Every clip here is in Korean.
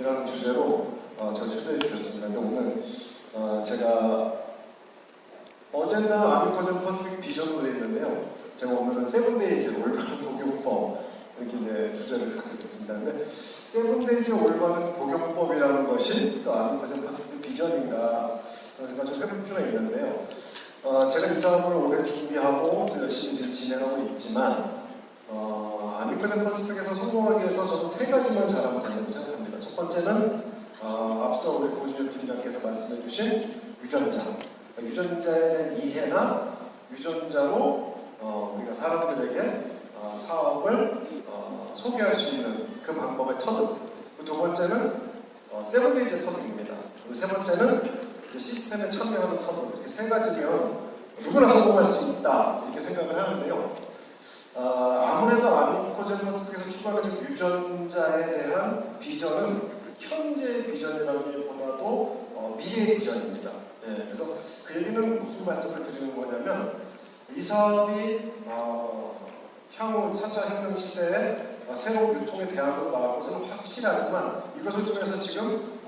이라는 주제로 저를 초대해 주셨습니다. 근데 오늘 제가 어젠가 아미커전 퍼스픽 비전으로 되어 있는데요. 제가 오늘은 세븐데이즈 올바른 복용법 이렇게 이제 주제를 갖게 됐습니다. 근데 세븐데이즈 올바른 복용법이라는 것이 또 아미커전 퍼스픽 비전인가 제가 좀 해볼 필요가 있는데요. 제가 이 사업을 오래 준비하고 또 열심히 지금 진행하고 있지만 아미커전 퍼스픽에서 성공하기 위해서 저는 세 가지만 잘하면 된다고 생각합니다. 첫 번째는 앞서 우리 고준현 팀장께서 말씀해 주신 유전자. 유전자에 대한 이해나 유전자로 우리가 사람들에게 사업을 소개할 수 있는 그 방법의 터득. 두 번째는 세븐데이즈의 터득입니다. 그리고 세 번째는 시스템에 참여하는 터득. 이렇게 세 가지면 누구나 성공할 수 있다 이렇게 생각을 하는데요. 아무래도 아미커전 퍼스픽에서 추가적인 유전자에 대한 비전은 현재의 비전이라기보다도 미래의 비전입니다. 네, 그래서 그 얘기는 무슨 말씀을 드리는 거냐면 이 사업이 향후 4차 혁명 시대에 새로운 유통의 대안으로 나올 것은 확실하지만 이것을 통해서 지금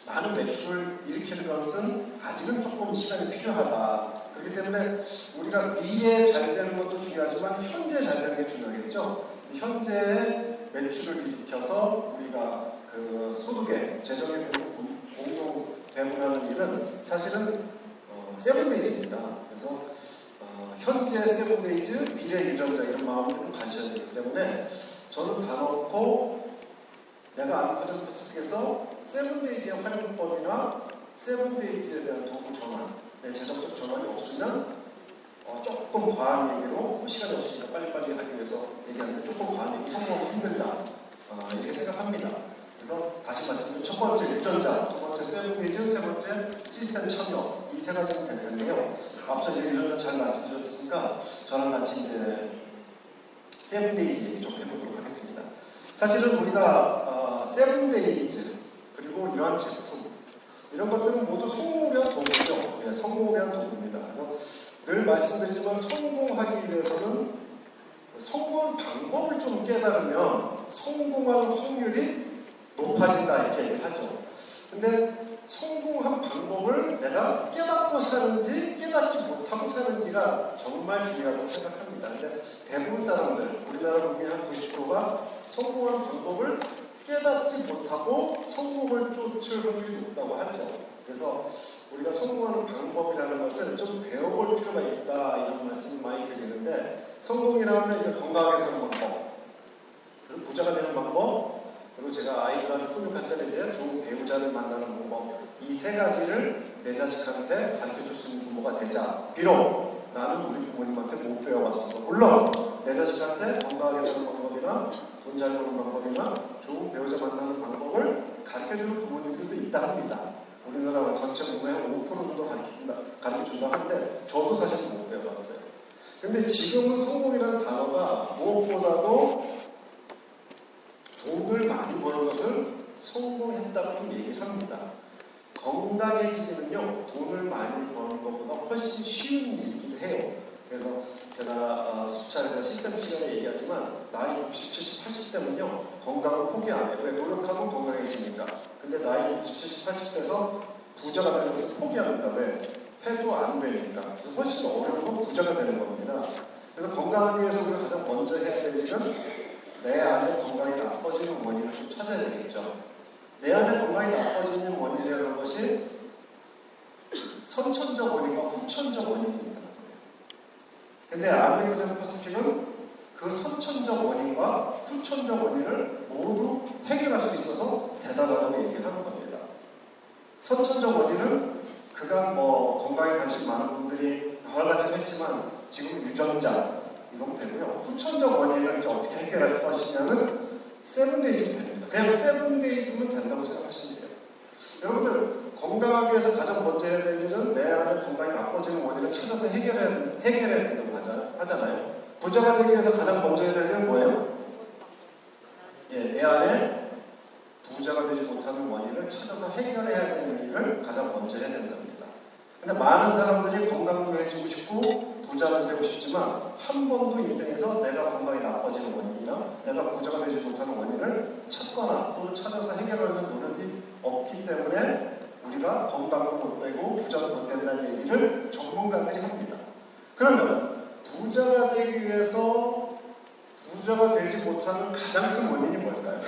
많은 매출을 일으키는 것은 아직은 조금 시간이 필요하다. 그렇기 때문에 우리가 미래에 잘 되는 것도 중요하지만 현재 잘 되는 게 중요하겠죠. 현재의 매출을 일으켜서 우리가 그 소득의 재정의 공동 배분하는 일은 사실은 세븐데이즈입니다. 그래서 현재 세븐데이즈, 미래 유전자 이런 마음을 가셔야 되기 때문에 저는 다 넣고 내가 아미커전 퍼스픽에서 세븐데이즈의 활용법이나 세븐데이즈에 대한 도구 전환, 내 재정적 전환이 없으면 조금 과한 얘기로 시간이 없으니까 빨리빨리 하기 위해서 얘기하는데 조금 과한 얘기 성공하기 힘들다 이렇게 생각합니다. 그래서 다시 말씀드리면 첫 번째 유전자, 두 번째 세븐데이즈, 세 번째 시스템 참여 이 세 가지는 될 텐데요. 앞서 이제 유전자 잘 말씀드렸으니까 저랑 같이 이제 세븐데이즈 얘기 좀 해보도록 하겠습니다. 사실은 우리가 세븐데이즈 그리고 이러한 제품 이런 것들은 모두 성공을 위한 도구죠. 네, 성공을 위한 도구입니다. 그래서 늘 말씀드리지만 성공하기 위해서는 성공한 방법을 좀 깨달으면 성공하는 확률이 높아진다 이렇게 얘기를 하죠. 근데 성공한 방법을 내가 깨닫고 사는지 깨닫지 못하고 사는지가 정말 중요하다고 생각합니다. 근데 대부분 사람들, 우리나라 국민 한 90%가 성공한 방법을 깨닫지 못하고 성공을 쫓을 확률이 높다고 하죠. 그래서 우리가 성공하는 방법이라는 것을 좀 배워볼 필요가 있다 이런 말씀을 많이 드리는데 성공이라면 이제 건강하게 사는 방법, 그리고 부자가 되는 방법, 그리고 제가 아이들한테 훈육할 때는 이제 좋은 배우자를 만나는 방법 이 세 가지를 내 자식한테 가르쳐줄 수 있는 부모가 되자. 비록 나는 우리 부모님한테 못 배워봤어도 물론 내 자식한테 건강하게 사는 방법이나 돈 잘 버는 방법이나 좋은 배우자 만나는 방법을 가르쳐주는 부모님들도 있다 합니다. 우리나라 전체 부모의 5% 정도 가르쳐준다 하는데 저도 사실 못 배워봤어요. 근데 지금은 성공이라는 단어가 무엇보다도 돈을 많이 버는 것을 성공했다고 얘기를 합니다. 건강해지면요 돈을 많이 버는 것보다 훨씬 쉬운 일이기도 해요. 그래서 제가 수차례 시스템 시간에 얘기하지만 나이 60, 70, 80대면요 건강을 포기 안 해요. 왜? 노력하면 건강해지니까. 근데 나이 60, 70, 80대에서 부자가 되는 것을 포기합니다. 왜? 해도 안 되니까. 그래서 훨씬 어려우면 부자가 되는 겁니다. 그래서 건강하기 위해서 우리가 가장 먼저 해야 될 일은 내 안에 건강이 나빠지는 원인을 좀 찾아야 되겠죠. 내 안에 건강이 나빠지는 원인이라는 것이 선천적 원인과 후천적 원인입니다. 근데 아미커전 퍼스픽은 그 선천적 원인과 후천적 원인을 모두 해결할 수 있어서 대단하다고 얘기를 하는 겁니다. 선천적 원인은 그간 건강에 관심 많은 분들이 여러 가지를 했지만 지금 유전자 이건 되고요. 후천적 원인을 이제 어떻게 해결할 것이냐는 세븐데이즈면 됩니다. 그냥 세븐데이즈면 된다고 생각하시면 돼요. 여러분들 건강하기 위해서 가장 먼저 해야 될 일은 내 안에 건강이 나빠지는 원인을 찾아서 해결해야 된다고 하잖아요. 부자가 되기 위해서 가장 먼저 해야 될 일은 뭐예요? 내 안에 부자가 되지 못하는 원인을 찾아서 해결해야 되는 일을 가장 먼저 해야 된답니다. 근데 많은 사람들이 건강도 해주고 싶고 부자가 되고 싶지만 한 번도 인생에서 내가 건강이 나빠지는 원인이나 내가 부자가 되지 못하는 원인을 찾거나 또는 찾아서 해결하는 노력이 없기 때문에 우리가 건강도 못 되고 부자도 못 된다는 얘기를 전문가들이 합니다. 그러면 부자가 되기 위해서 부자가 되지 못하는 가장 큰 원인이 뭘까요?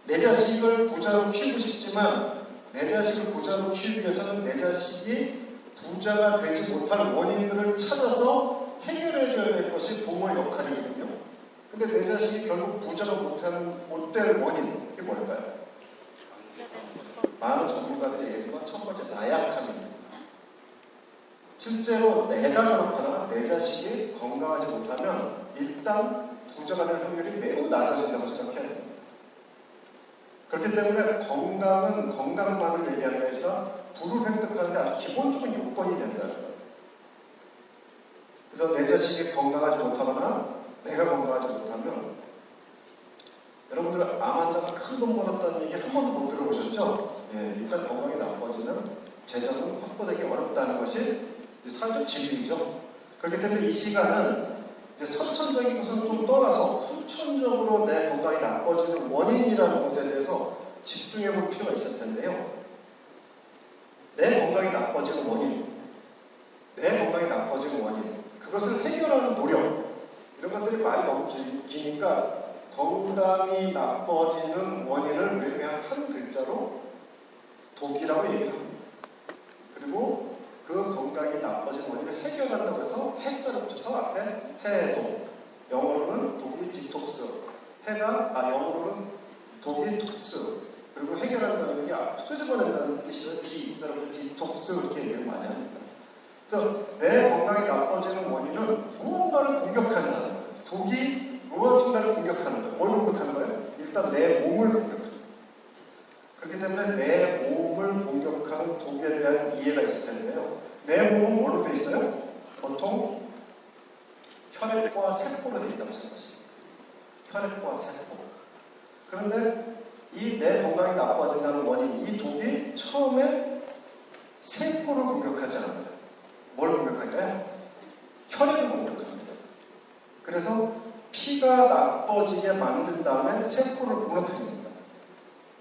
내 자식을 부자로 키우고 싶지만 내 자식을 부자로 키우기 위해서는 내 자식이 부자가 되지 못할 원인들을 찾아서 해결해줘야 될 것이 부모의 역할이거든요. 근데 내 자식이 결국 부자가 못될 원인, 이게 뭘까요? 많은 전문가들이 얘기했지만 첫 번째 나약함입니다. 실제로 내가 그렇거나 내 자식이 건강하지 못하면 일단 부자가 될 확률이 매우 낮아진다고 생각해야 됩니다. 그렇기 때문에 건강은 건강만을 얘기하는 게 아니라 부를 획득하는 데 아주 기본적인 요건이 된다는 거예요. 그래서 내 자식이 건강하지 못하거나 내가 건강하지 못하면 여러분들 암 환자가 큰 돈 벌었다는 얘기 한 번도 못 들어보셨죠? 예, 일단 건강이 나빠지면 재정은 확보되기 어렵다는 것이 사회적 진리이죠. 그렇기 때문에 이 시간은 이제 선천적인 것은 좀 떠나서 후천적으로 내 건강이 나빠지는 원인이라는 것에 대해서 집중해 볼 필요가 있을 텐데요. 내 건강이 나빠지는 원인, 내 건강이 나빠지는 원인, 그것을 해결하는 노력, 이런 것들이 말이 너무 기니까 건강이 나빠지는 원인을 우리가 그냥 한 글자로 독이라고 얘기를 합니다. 그리고 그 건강이 나빠진 원인을 해결한다고 해서 해자를 붙여서 앞에 해독, 영어로는 독이 디톡스, 영어로는 독이 톡스, 그리고 해결한다는 게 끄집어낸다는 뜻이라 디자로 디톡스 이렇게 얘기를 많이 합니다. 그래서 내 건강이 나빠지는 원인은 무언가를 공격한다는 거예요. 독이 무엇인가를 공격하는 거예요. 뭘 공격하는 거예요? 일단 내 몸을 공격하는 거예요. 그렇기 때문에 내 몸을 공격하는 독에 대한 이해가 있을 텐데요. 내 몸은 뭐로 되어 있어요? 보통 혈액과 세포로 되어 있다고 생각하십니다. 혈액과 세포. 그런데 이 내 건강이 나빠진다는 원인, 이 독이 처음에 세포를 공격하지 않아요. 뭘 공격할까요? 혈액을 공격합니다. 그래서 피가 나빠지게 만든 다음에 세포를 무너뜨립니다.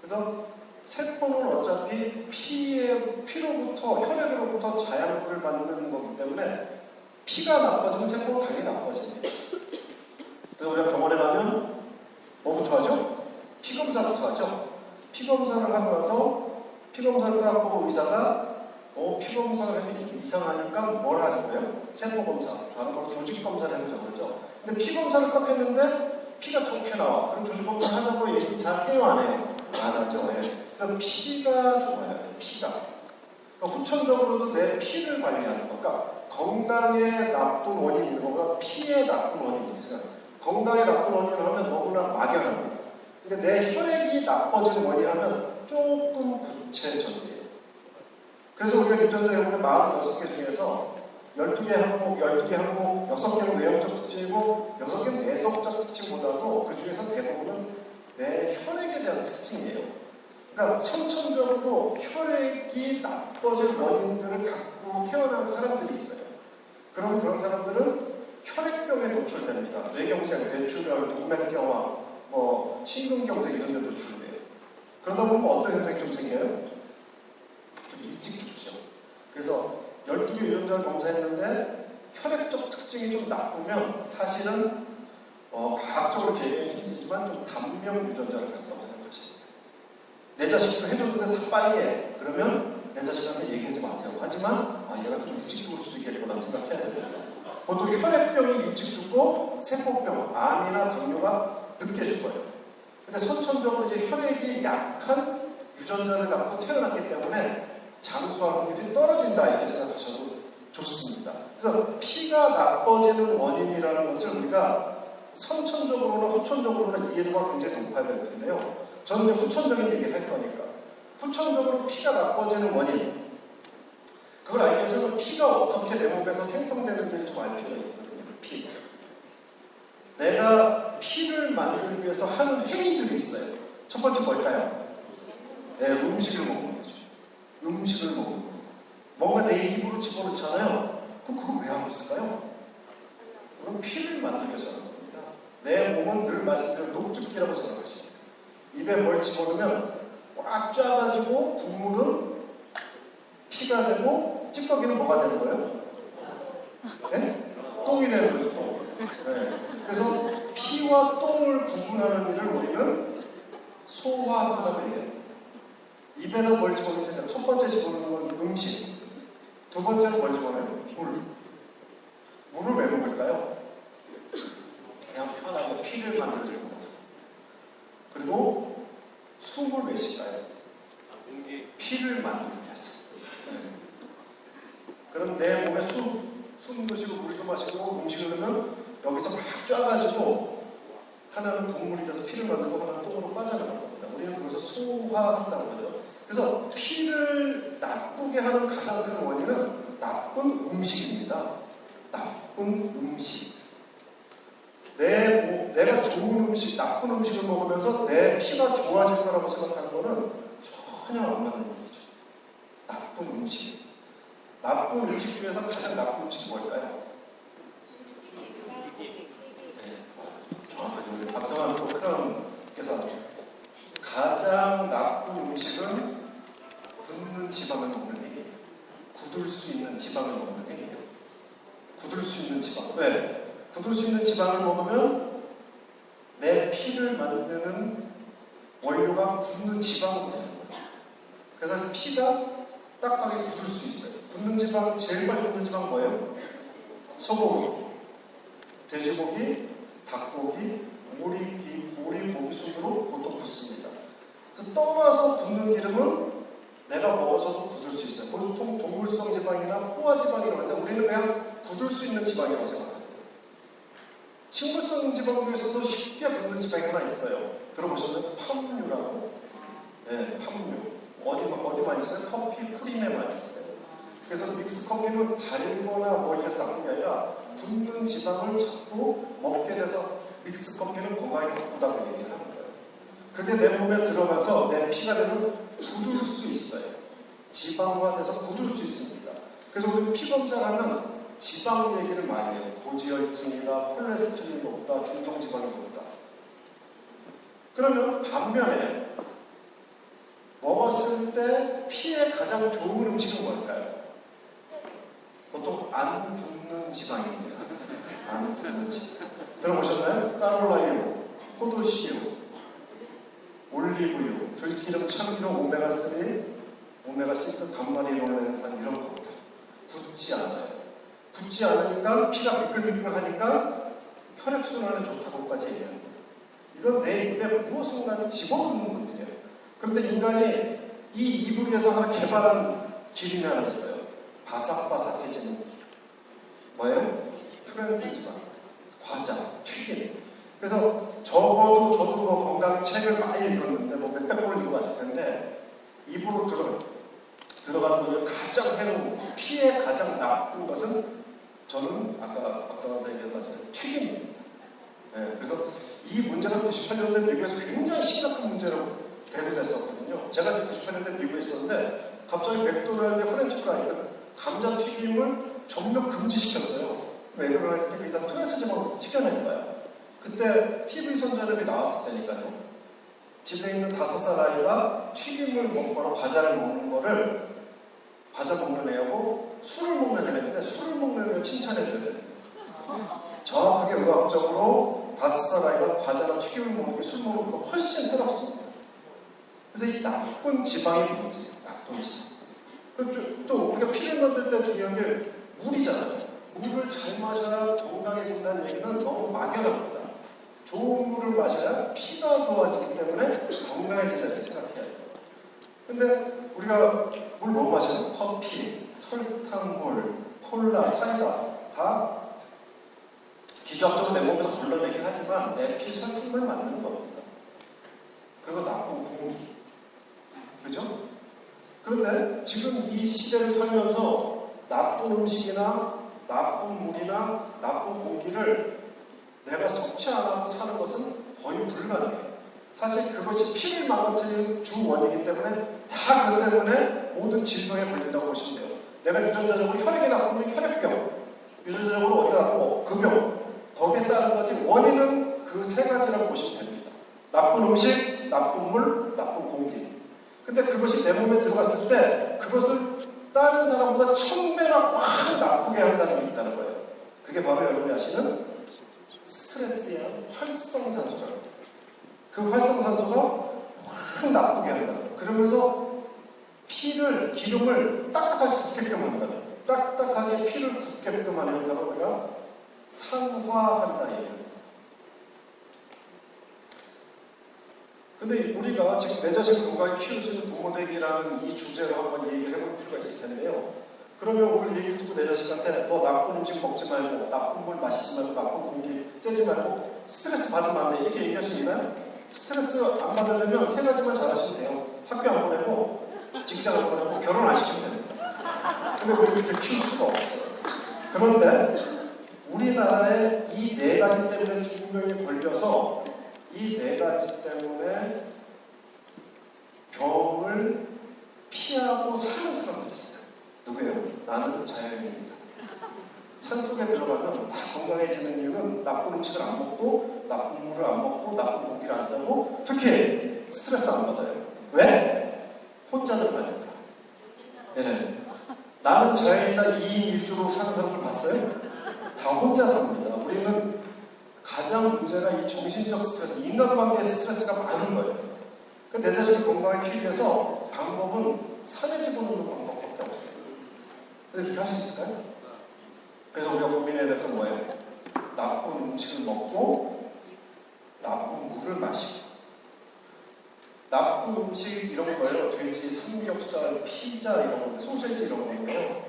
그래서 세포는 어차피 피로부터, 혈액으로부터 자양분을 만드는 거기 때문에 피가 나빠지면 세포는 당연히 나빠집니다. 그래서 우리가 병원에 가면 뭐부터 하죠? 피검사부터 하죠. 피검사를 하고 나서 피검사를 딱 보고 의사가 피검사를 했더니 좀 이상하니까 뭘 하는 거예요? 세포검사, 다른 걸 조직검사를 해보자고 그러죠. 근데 피검사를 딱 했는데 피가 좋게 나와. 그럼 조직검사 하자고 얘기 잘 해요, 안 해요? 안 하죠. 예. 그래서 피가 좋아요. 피가. 그러니까 후천적으로도 내 피를 관리하는 거. 그러니까 건강에 나쁜 원인이 있는 것보다 피에 나쁜 원인이 있어요. 건강에 나쁜 원인을 하면 너무나 막연합니다. 근데 내 혈액이 나빠지는 원인하면 조금 구체적이에요. 그래서 우리가 유전자에 보면 46개 중에서 12개 항목, 6개는 외형적 특징이고 6개는 내성적 특징보다도 그 중에서 대부분은 내 혈액에 대한 특징이에요. 그러니까 선천적으로 혈액이 나빠질 원인들을 갖고 태어난 사람들이 있어요. 그럼 그런 사람들은 혈액병에 노출됩니다. 뇌경색, 뇌출혈, 동맥경화, 심근경색 이런 데 노출돼요. 그러다 보면 어떤 현상이 좀 생겨요? 좀 일찍 죽죠. 그래서 12개 유전자를 검사했는데 혈액적 특징이 좀 나쁘면 사실은 과학적으로 계획이 힘들지만 좀 단명 유전자를 가졌다고 생각하십니다. 내 자식도 해줬는데 다 빨리 해. 그러면 내 자식한테 얘기하지 마세요. 하지만 얘가 좀 일찍 죽을 수도 있겠구나 생각해야 됩니다. 보통 혈액병이 일찍 죽고 세포병, 암이나 당뇨가 늦게 죽어요. 근데 선천적으로 이제 혈액이 약한 유전자를 갖고 태어났기 때문에 장수할 확률이 떨어진다 이렇게 생각하셔도 좋습니다. 그래서 피가 나빠지는 원인이라는 것을 우리가 선천적으로나 후천적으로나 이해도가 굉장히 높아야 될 텐데요. 저는 이제 후천적인 얘기를 할 거니까 후천적으로 피가 나빠지는 원인 그걸 알기 위해서는 피가 어떻게 내 몸에서 생성되는지를 좀 알 필요가 있거든요. 피. 내가 피를 만들기 위해서 하는 행위들이 있어요. 첫 번째 뭘까요? 네, 음식을 먹는 거죠. 음식을 먹는 거. 뭔가 내 입으로 집어넣잖아요. 그걸 왜 하고 있을까요? 그건 피를 만들기 위해서 하는 겁니다. 내 몸은 늘 말씀드린 녹즙기라고 생각하십니다. 입에 뭘 집어넣으면 꽉 쪄가지고 국물은 피가 되고 찌꺼기는 뭐가 되는 거예요? 네? 똥이 되는 거죠, 똥. 네. 그래서 피와 똥을 구분하는 일을 우리는 소화한다고 얘기해요. 입에다 뭘 집어넣으면 첫 번째 집어넣는 건 음식, 두 번째는 뭘 집어넣어요? 물. 물을 왜 먹을까요? 그냥 편하게 피를 만들어주는 거죠. 그리고 숨을 왜 쉴까요? 피를 만들기 위해서. 네. 그럼 내 몸에 숨도 쉬고 물도 마시고 음식을 넣으면 여기서 막 쪄가지고 하나는 국물이 돼서 피를 만들고 하나는 똥으로 빠져나갈 겁니다. 우리는 그것을 소화한다고 그러죠. 그래서 피를 나쁘게 하는 가장 큰 원인은 나쁜 음식입니다. 나쁜 음식. 내가 좋은 음식, 나쁜 음식을 먹으면서 내 피가 좋아질 거라고 생각하는 거는 전혀 안 맞는 얘기죠. 나쁜 음식. 나쁜 음식 중에서 가장 나쁜 음식이 뭘까요? 우리 박성환 프로께서 가장 나쁜 음식은 굳는 지방을 먹는 행위예요. 굳을 수 있는 지방을 먹는 행위예요. 굳을 수 있는 지방. 왜? 굳을 수 있는 지방을 먹으면 내 피를 만드는 원료가 굳는 지방으로 되는 거예요. 그래서 피가 딱딱하게 굳을 수 있어요. 굳는 지방, 제일 빨리 굳는 지방 뭐예요? 소고기, 돼지고기, 닭고기, 오리, 귀, 고리, 고기 순으로 보통 굳습니다. 그래서 떠나서 굳는 기름은 내가 먹어서도 굳을 수 있어요. 보통 동물성 지방이나 포화 지방이라고 하는데 우리는 그냥 굳을 수 있는 지방이라고 생각하세요. 식물성 지방 중에서도 쉽게 굳는 지방이 하나 있어요. 들어보셨나요? 팜유라고? 네, 팜유. 어디 많이 있어요? 커피 프림에 많이 있어요. 그래서 믹스 커피는 달거나 뭐 이래서 나쁜 게 아니라 굳는 지방을 자꾸 먹게 돼서 믹스 커피는 건강에 나쁘다고 얘기하는 거예요. 그게 내 몸에 들어가서 내 피가 되면 굳을 수 있어요. 지방화돼서 굳을 수 있습니다. 그래서 우리 피 검사를 하면 지방 얘기를 많이 해요. 고지혈증이다, 콜레스테롤이 높다, 중성지방이 높다. 그러면 반면에 먹었을 때 피에 가장 좋은 음식은 뭘까요? 보통 안 붓는 지방입니다. 안 붓는 지방. 들어보셨나요? 까놀라유, 포도씨유, 올리브유, 들기름, 참기름, 오메가3, 오메가6, 감마리놀렌산 이런 것들. 붓지 않아요. 붓지 않으니까 피가 미끌미끌하니까 혈액순환에 좋다고까지 얘기합니다. 이건 내 입에 무엇을 가는 집어넣는 분들이에요. 그런데 인간이 이 입을 위해서 하나 개발한 기름이 하나 있어요. 바삭바삭해지는 기름. 뭐예요? 트랜스지방, 과자, 튀김. 그래서 저도 뭐 건강책을 많이 읽었는데 뭐 몇백 권을 읽어봤을 텐데 입으로 들어가는 것 중에 가장 해로운, 피에 가장 나쁜 것은 저는 아까 박사관 선생님이 말씀하신 튀김입니다. 네, 그래서 이 문제가 98년대 미국에서 굉장히 심각한 문제로 대두됐었거든요. 제가 98년대 미국에 있었는데 갑자기 맥도날드 프렌치 프라이드 감자튀김을 전면 금지시켰어요. 왜 그러냐면 일단 트랜스지방으로 튀겨낸 거야. 그때 TV 선전에 나왔을 때니까요. 집에 있는 5살 아이가 튀김을 먹거나 과자를 먹는 거를 과자 먹는 애하고 술을 먹는 애인데 술을 먹는 애를 칭찬해줘야 됩니다. 정확하게 의학적으로 5살 아이가 과자나 튀김을 먹는 게 술 먹는 것보다 훨씬 해롭습니다. 그래서 이 나쁜 지방이 문제예요. 나쁜 지방. 또 우리가 피를 만들 때 중요한 게 물이잖아요. 물을 잘 마셔야 건강해진다는 얘기는 너무 막연합니다. 좋은 물을 마셔야 피가 좋아지기 때문에 건강해진다고 생각해야 돼요. 근데 우리가 물 뭐 마셔요? 커피, 설탕물, 콜라, 사이다 다 기적적으로 내 몸에서 걸러내긴 하지만 내 피 설탕물 만드는 겁니다. 그리고 나쁜 공기. 그죠? 그런데 지금 이 시대를 살면서 나쁜 음식이나 나쁜 물이나 나쁜 공기를 내가 섭취 안 하고 사는 것은 거의 불가능해요. 사실 그것이 피를 망가뜨리는 주 원인이기 때문에 다 그 때문에 모든 질병에 걸린다고 보시면 돼요. 내가 유전자적으로 혈액이 나쁘면 혈액병, 유전자적으로 어디가 나쁘고 그 병, 거기에 따른 거지 원인은 그 세 가지라고 보시면 됩니다. 나쁜 음식, 나쁜 물, 나쁜 공기. 근데 그것이 내 몸에 들어갔을 때 그것을 다른 사람보다 1000배나 확 나쁘게 한다는 게 있다는 거예요. 그게 바로 여러분이 아시는 스트레스의 활성산소죠. 그 활성산소가 확 나쁘게 한다. 그러면서 기름을 딱딱하게 굳게끔 한다. 딱딱하게 피를 굳게끔 하는 현상을 우리가 산화한다 얘기합니다. 근데 우리가 지금 내 자신을 건강히 키울 수 있는 부모되기라는 이 주제로 한번 얘기를 해볼 필요가 있을 텐데요. 그러면 오늘 얘기를 듣고 내 자식한테 너 나쁜 음식 먹지 말고 나쁜 물 마시지 말고 나쁜 공기 쐬지 말고 스트레스 받으면 안 돼 이렇게 얘기할 수 있나요? 스트레스 안 받으려면 세 가지만 잘하시면 돼요. 학교 안 보내고 직장 안 보내고 결혼 안 시키면 됩니다. 근데 우리 그렇게 키울 수가 없어요. 그런데 우리나라에 이 네 가지 때문에 죽음병이 걸려서 이 네 가지 때문에 병을 피하고 사는 사람들이 있어요. 누구예요? 나는 자연인입니다. 산속에 들어가면 다 건강해지는 이유는 나쁜 음식을 안 먹고 나쁜 물을 안 먹고 나쁜 공기를 안 쐬고 특히 스트레스 안 받아요. 왜? 혼자 들어가니까. 네. 나는 자연이다 2인 1조로 사는 사람을 봤어요? 다 혼자 삽니다. 우리는 가장 문제가 이 정신적 스트레스, 인간관계의 스트레스가 많은 거예요. 내 자신을 건강하게 키우기 위해서 방법은 산에 집어넣는 방법밖에 없어요. 근데 그렇게 할 수 있을까요? 그래서 우리가 고민해야 될 건 뭐예요? 나쁜 음식을 먹고 나쁜 물을 마시고 나쁜 음식 이런 거예요. 돼지, 삼겹살, 피자 이런 건데 소세지 이런 거예요.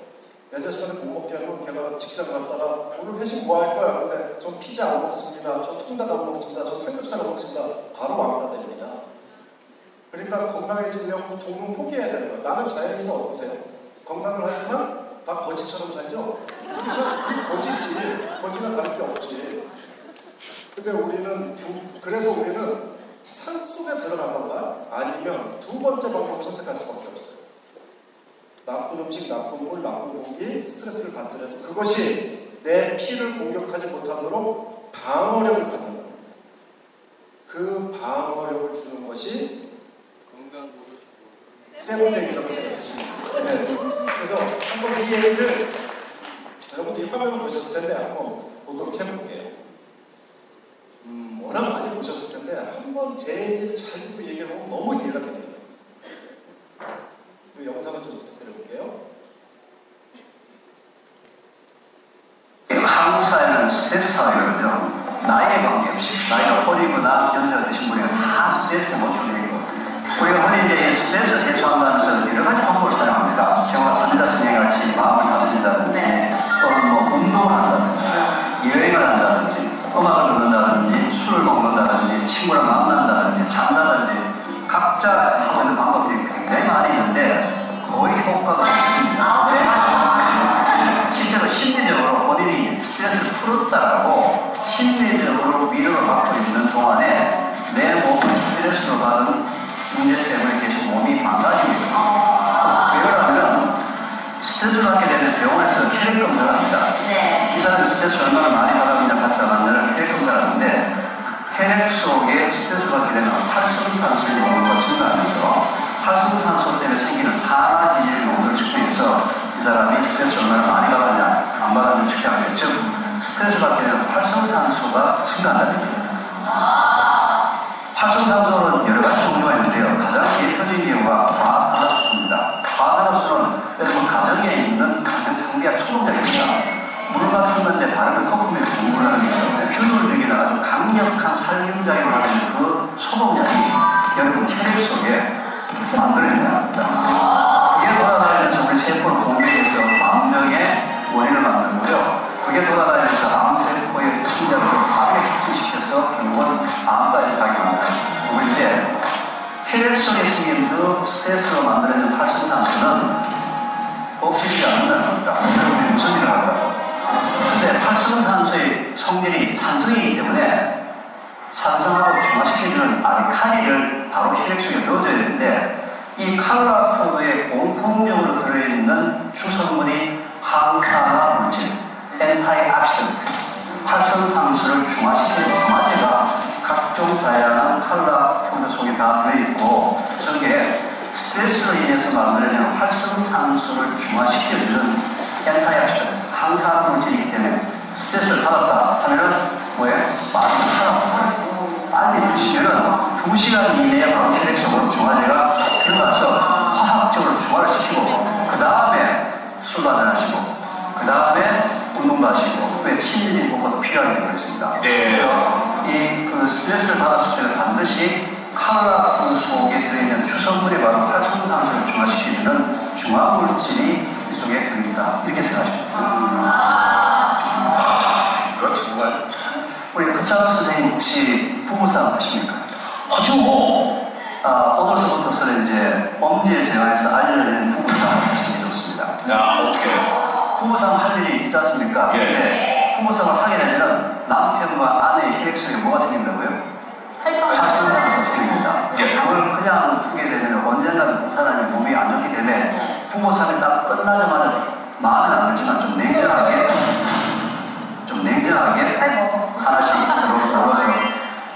내 자식한테 못 먹게 하면 걔가 직장 갔다가 오늘 회식 뭐 할 거야? 근데 전 피자 안 먹습니다. 전 통닭 안 먹습니다. 전 삼겹살 안 먹습니다. 바로 왕따 됩니다. 그러니까 건강해지려고 돈은 포기해야 되는 거예요. 나는 자연인도 어떠세요? 건강을 하지만 다 거지처럼 살죠? 그게 거지지. 거지가 다를 게 없지. 근데 그래서 우리는 산속에 들어가던가 아니면 두 번째 방법을 선택할 수밖에 없어요. 나쁜 음식, 나쁜 물, 나쁜 공기, 스트레스를 받더라도 그것이 내 피를 공격하지 못하도록 방어력을 갖는 겁니다. 그 방어력을 주는 것이 세븐데이라고 생각하시면 돼요. 네. 그래서 한번 이 얘기를 여러분들이 화면을 보셨을 텐데 한번 보도록 해볼게요. 워낙 많이 보셨을 텐데 한번 제 얘기를 잘 듣고 얘기해보면 너무 이해가 됩니다. 이 영상을 좀 부탁드려볼게요. 한국 사회는 스트레스 사회거든요. 나이에 관계없이 나이가 어리거나 연세가 드신 분이 다 스트레스에 노출되고 우리가 흔히 이제 스트레스 해소한다면서 여러 가지 방법을 사용합니다. 제가 삼자 선생님 같이 마음을 다스린다든지 또는 뭐 운동을 한다든지 여행을 한다든지 음악을 듣는다든지 술을 먹는다든지 친구랑 만난다든지 잔다든지 각자 하고 있는 방법들이 굉장히 많이 있는데 거의 효과가 없습니다. 실제로 심리적으로 본인이 스트레스를 풀었다라고 심리적으로 위로를 받고 있는 동안에 내 몸을 스트레스로 받은 문제 때문에 계속 몸이 망가지고 있거든요. 왜 그러냐면 스트레스를 받게 되면 병원에서 혈액 검사를 합니다. 이 사람이 스트레스 얼마나 많이 받았느냐 같지 않았느냐를 혈액 검사를 하는데 혈액 속에 스트레스 받게 되면 활성산소의 농도가 증가하면서 활성산소 때문에 생기는 산화질의 농도를 측정해서 이 사람이 스트레스 얼마나 많이 받았냐 안 받았냐 측정하게 즉 스트레스 받게 되면 활성산소가 증가한다는 얘기예요. 활성산소는 여러 가지 종류가 있는데요. 가장 대표적인 경우가 과산화수소입니다. 과산화수소는 여러분 가정에 있는 가장 상비약 소금장입니다. 물과 푸는데 바르면 거품에 공부를 하는 거죠. 균을 죽이는 아주 강력한 살균작용을 하는 그 소금약이 여러분 혈액 속에 만들어내야 합니다. 그게 돌아다니면서 우리 세포를 공격해서 암병의 원인을 만들고요. 그게 돌아다니면서 암세포의 침략을 빠르게 촉진시켜서 결국은 암까지 가게 만듭니다. 그리고 이제 혈액 속에 생긴 그 스트레스로 만들어낸 활성산소는 없어지지 않는다는 겁니다. 그럼 무슨 일을 할까요? 근데 활성산소의 성질이 산성이기 때문에 산성하고 중화시켜주는 아르카리를 바로 혈액 속에 넣어줘야 되는데 이 칼라푸드에 공통적으로 들어있는 주성분이 항산화 물질, 엔타이악시던트, 활성산소를 중화시키는 중화제가 각종 다양한 칼라푸드 속에 다 들어있고, 저게 스트레스로 인해서 만들어내는 활성산소를 중화시켜주는 엔타이악시던트, 항산화 물질이기 때문에 스트레스를 받았다 하면은 뭐예요? 마음이 차가워. 빨리 드시면은 2시간 이내에 바로 혈액적으로 중화제가 들어가서 화학적으로 중화를 시키고, 그 다음에 술도 한잔 하시고, 그 다음에 운동도 하시고, 왜 침일이 뭐가 필요하게 되어 있습니다. 그래서 이 그 스트레스를 받았을 때는 반드시 칼라푸드 속에 들어있는 주성분이 바로 활성산소를 중화시켜주는 중화물질이 이 속에 들어있다. 이렇게 생각하시면 됩니다. 이거 정말 우리 허창 선생님 혹시 부부싸움 하십니까? 하죠. 오늘서부터서 이제 범죄에 관해서 알려드리는 부부싸움 하시는 게 좋습니다. 야, 어떻게? 부부싸움 할 일이 있지 않습니까? 예. 근데 부부싸움을 하게 되면 남편과 아내의 혈액 속에 뭐가 생긴다고요? 활성산소가 생깁니다. 예. 그걸 그냥 두게 되면 언젠가는 그 사람이 몸이 안 좋기 때문에 부부싸움이 딱 끝나자마자 마음에 안 들지만 좀 냉정하게 하나씩 서로 나눠서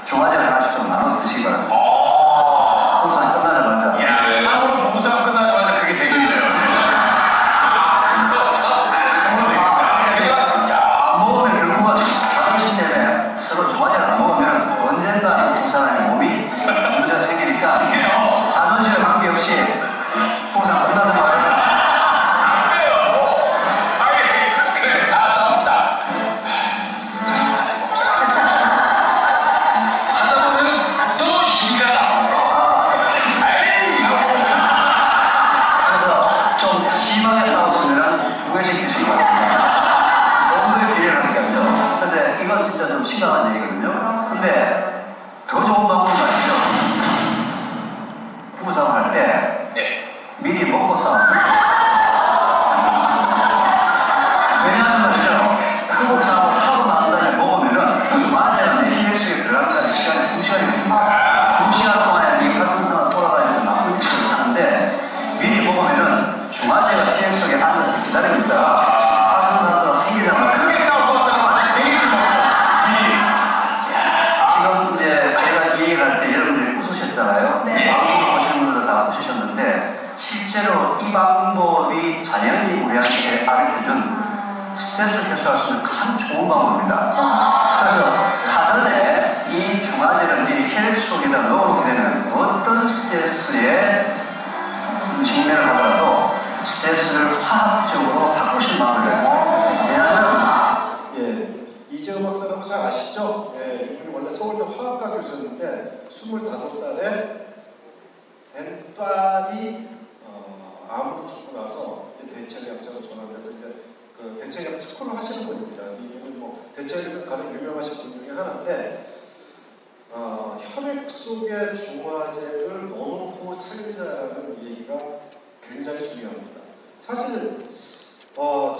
중화제를 하나씩 좀 나눠서 드시기 바랍니다. 부부싸움이 끝나자마자. 야, 사고로 부부싸움 끝나자마자 그게 되겠네요. 안 먹으면 결국은 자존심 때문에 서로 중화제를 안 먹으면 언젠가 그 사람의 몸이 문제가 생기니까 자존심에 관계없이 부부싸움 끝나자마자 그래, 다 싸웠다. 하다 보면 또 시비가 나오고. 그래서 좀 심하게 싸웠으면 두 개씩 드시기 바랍니다. 몸도 비례하니까요. 근데 이건 진짜 좀 심각한 얘기거든요. 근데 더 좋은 방법은 아니죠. 부부싸움 할 때 네. 미리 먹고 싸웁니다. 왜냐하면 부부싸움 하고 난 다음에 먹으면은 맞아야 내 혈액 속에 들어가는 시간이 2시간이 됩니다. 2시간 동안에 이 활성산소가 돌아가면서 나쁜 짓을 하는데 미리 먹으면은 중화제가 혈액 속에 앉아서 기다리고 있다가 활성산소가 생기자마자 크게 싸우고 왔다가 생일을 지금 이제 제가 이 얘기를 할 때 여러분들이 웃으셨잖아요. 네. 방송 보시는 분들 다 웃으셨는데 실제로 이 방법이 자연히 우리한테 가르쳐준 스트레스를 해소할 수 있는 가장 좋은 방법입니다. 그래서 사전에 이 중화제를 미리 혈액 속에다 넣어놓게 되면 어떤 스트레스에 직면을 하더라도 스트레스를 화학적으로 바꿀 수 있는 방법이에요. 왜냐하면 예, 이재호 박사라고 잘 아시죠? 예, 이분이 원래 서울대 화학과 교수였는데 25살에 된 딸이 암으로 죽고 나서 대체의학자로 전환을 해서 이제 그 대체의학 스쿨을 하시는 분입니다. 그래서 이분은 뭐 대체의학에서 가장 유명하신 분 중에 하나인데 혈액 속에 중화제를 넣어놓고 살자는 얘기가 굉장히 중요합니다. 사실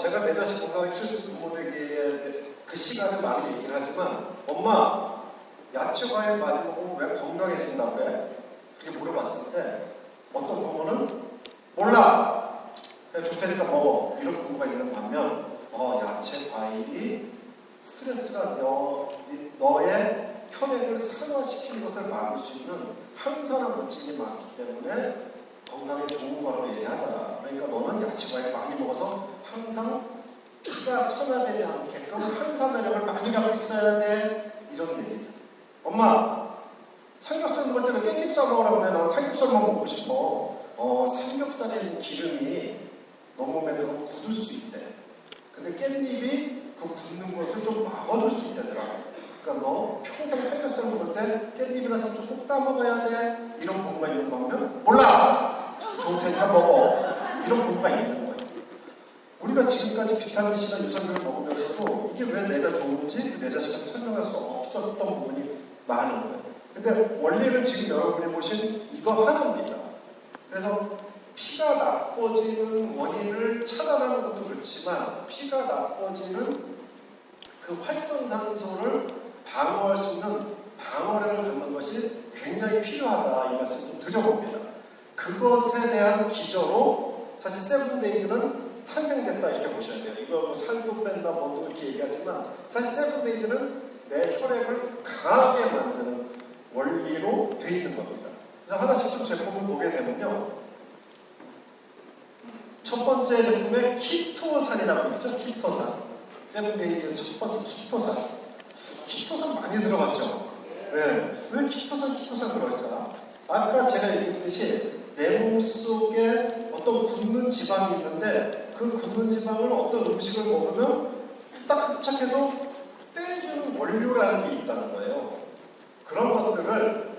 제가 내 자식 건강을 키울 수 있는 부모에게 그 시간에 많이 얘기를 하지만 엄마 야채 과일 많이 먹으면 왜 건강해진다고 해? 그렇게 물어봤을 때 어떤 부모는 몰라! 그냥 줄 테니까 먹어. 이런 부모가 있는 반면 야채 과일이 스트레스가 너의 혈액을 산화시키는 것을 막을 수 있는 항산화 물질이 많기 때문에 건강에 좋은 거라고 얘기하더라. 그러니까 너는 야채 과일 많이 먹어서 항상 피가 산화되지 않게끔 항산화력을 많이 갖고 있어야 돼. 이런 얘기죠. 엄마 삼겹살 먹을 때 왜 깻잎살 먹으라고 그래? 난 삼겹살만 먹고 싶어. 삼겹살에 있는 기름이 너 몸에 들어가면 굳을 수 있대. 근데 깻잎이 그 굳는 것을 좀 막아줄 수 있다더라. 그러니까 너 평생 삼겹살 먹을 때 깻잎이나 상추 꼭 싸 먹어야 돼. 이런 부부가 있는 거면 몰라! 좋을 테니까 먹어. 이런 부부가 있는 거예요. 우리가 지금까지 비타민C나 유산균을 먹으면서도 이게 왜 내가 좋은지 내 자식한테 설명할 수 없었던 부분이 많은 거예요. 근데 원리는 지금 여러분이 보신 이거 하나입니다. 그래서 피가 나빠지는 원인을 차단하는 것도 좋지만 피가 나빠지는 그 활성산소를 방어할 수 있는 방어력을 갖는 것이 굉장히 필요하다 이 말씀을 좀 드려봅니다. 그것에 기저로 사실 세븐데이즈는 탄생됐다 이렇게 보셔야 돼요. 이거 뭐 살도 뺀다 뭐도 이렇게 얘기하지만 사실 세븐데이즈는 내 혈액을 강하게 만드는 원리로 돼 있는 겁니다. 그래서 하나씩 좀 제품을 보게 되면요. 첫 번째 제품에 키토산이라고 있죠. 키토산. 세븐데이즈 첫 번째 키토산. 키토산 많이 들어봤죠? 네. 왜 키토산 들어갈까? 아까 제가 얘기했듯이 내 몸속에 어떤 굳는 지방이 있는데 그 굳는 지방을 어떤 음식을 먹으면 딱 흡착해서 빼주는 원료라는 게 있다는 거예요. 그런 것들을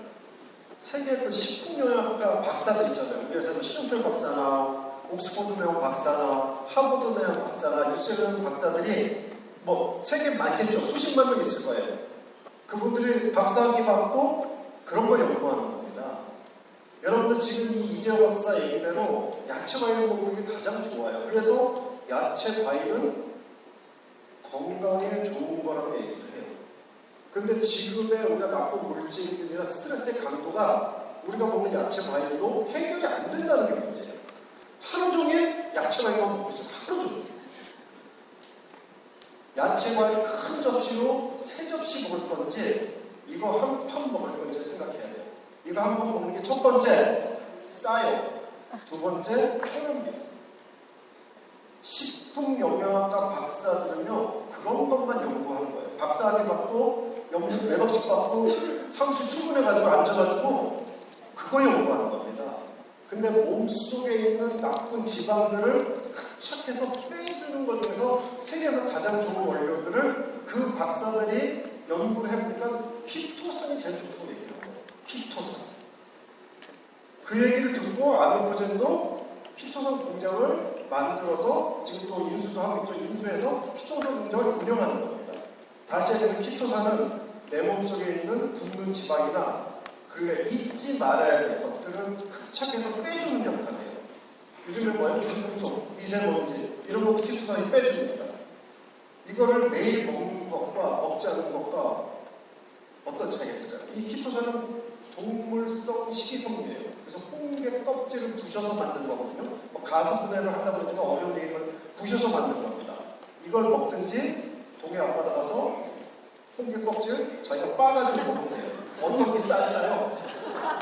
세계 그 식품영양학과 박사들 있잖아요. 그래서 신홍철 박사나 옥스퍼드 내원 박사나 하버드 내원 박사나 유셀 박사들이 뭐 세계 많겠죠. 수십만 명 있을 거예요. 그분들이 박사학위 받고 그런 거 연구하는 겁니다. 여러분들 지금 이 이재호 박사 얘기대로 야채 과일 먹는 게 가장 좋아요. 그래서 야채 과일은 건강에 좋은 거라고 얘기를 해요. 근데 지금의 우리가 나쁜 물질들이나 스트레스의 강도가 우리가 먹는 야채 과일로 해결이 안 된다는 게 문제예요. 하루 종일 야채 과일만 먹고 있어요. 하루 종일. 야채 과일 큰 접시로 3접시 먹을 건지 이거 한 판 먹을 건지 생각해야 돼요. 이거 한 판 먹는 게 첫 번째 싸요. 두 번째 편합니다. 식품영양학과 박사들은요 그런 것만 연구하는 거예요. 박사학위 받고 연구 몇 억씩 받고 사무실 출근해가지고 앉아가지고 그거 연구하는 겁니다. 근데 몸속에 있는 나쁜 지방들을 흡착해서 빼주는 것 중에서 세계에서 가장 좋은 원료들을 그 박사들이 연구를 해보니까 키토산이 제일 좋다고 얘기해요. 키토산. 그 얘기를 듣고 아미코젠도 키토산 공장을 만들어서 지금 또 인수도 하고 있죠. 인수해서 키토산 공장을 운영하는 겁니다. 다시 해서 키토산은 내 몸속에 있는 굶는 지방이나 그게 잊지 말아야 될 것들을 흡착해서 빼주는 역할이에요. 요즘에 뭐예요? 중금속, 미세먼지 이런 것도 키토산이 빼줍니다. 이거를 매일 먹는 것과 먹지 않는 것과 어떤 차이가 있어요? 이 키토산은 동물성 식이섬유예요. 그래서 홍게 껍질을 부셔서 만든 거거든요. 뭐 가수 분해를 하다 보니까 어려운 얘기를 부셔서 만든 겁니다. 이걸 먹든지 동해 앞바다 가서 홍게 껍질 자기가 빻아주고 먹으면 돼요. 어떤 게 쌀까요?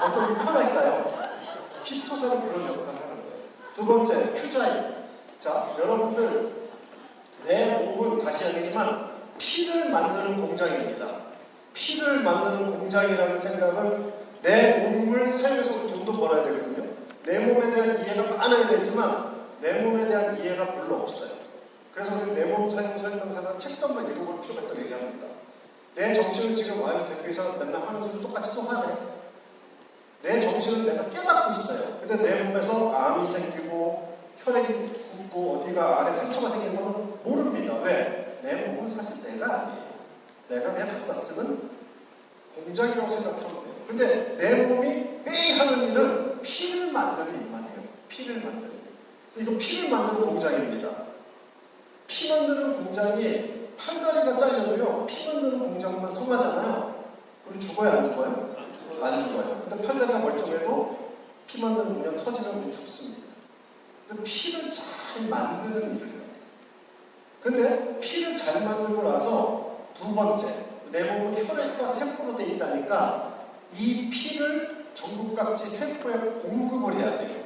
어떤 게 편할까요? 키토산은 그런 역할을 하는 거예요. 두 번째, 큐자인. 자, 여러분들 내 몸은 다시 하겠지만 피를 만드는 공장입니다. 피를 만드는 공장이라는 생각은 내 몸을 사용해서 돈도 벌어야 되거든요. 내 몸에 대한 이해가 많아야 되지만 내 몸에 대한 이해가 별로 없어요. 그래서 우리 내 몸 사용 설명서나 책도 한번 읽어볼 필요가 있다고 얘기합니다. 내 정신은 지금 와요 대표이사 맨날 하는 소리 똑같이 또 하네. 내 정신은 내가 깨닫고 있어요. 근데 내 몸에서 암이 생기고 혈액이 붓고 어디가 안에 상처가 생긴 거는 모릅니다. 왜? 내 몸은 사실 내가 아니에요. 내가 그냥 갖다 쓰는 공장이라고 생각하면 돼요. 근데 내 몸이 매일 하는 일은 피를 만드는 일만 해요. 피를 만드는 일. 그래서 이거 피를 만드는 공장입니다. 피 만드는 공장이 팔다리가 잘려도요, 피 만드는 공장만 성하잖아요. 우리 죽어요, 안 죽어요? 안 죽어요. 근데 팔다리가 멀쩡해도 피 만드는 공장 터지면 우리 죽습니다. 그래서 피를 잘 만드는 일이에요. 근데 피를 잘 만들고 나서 두 번째, 내 몸은 혈액과 세포로 되어 있다니까 이 피를 전국 각지 세포에 공급을 해야 돼요.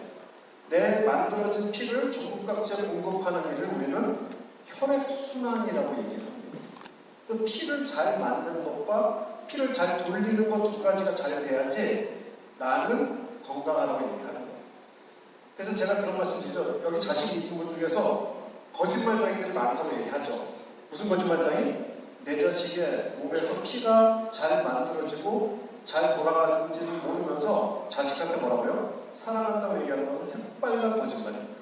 내 만들어진 피를 전국 각지에 공급하는 일을 우리는 혈액순환이라고 얘기합니다. 그래서 피를 잘 만드는 것과 피를 잘 돌리는 것 두 가지가 잘 돼야지 나는 건강하다고 얘기하는 거예요. 그래서 제가 그런 말씀 드리죠. 여기 자식이 있는 분 중에서 거짓말쟁이들이 많다고 얘기하죠. 무슨 거짓말쟁이? 내 자식의 몸에서 피가 잘 만들어지고 잘 돌아가는지를 모르면서 자식한테 뭐라고요? 사랑한다고 얘기하는 것은 새빨간 거짓말입니다.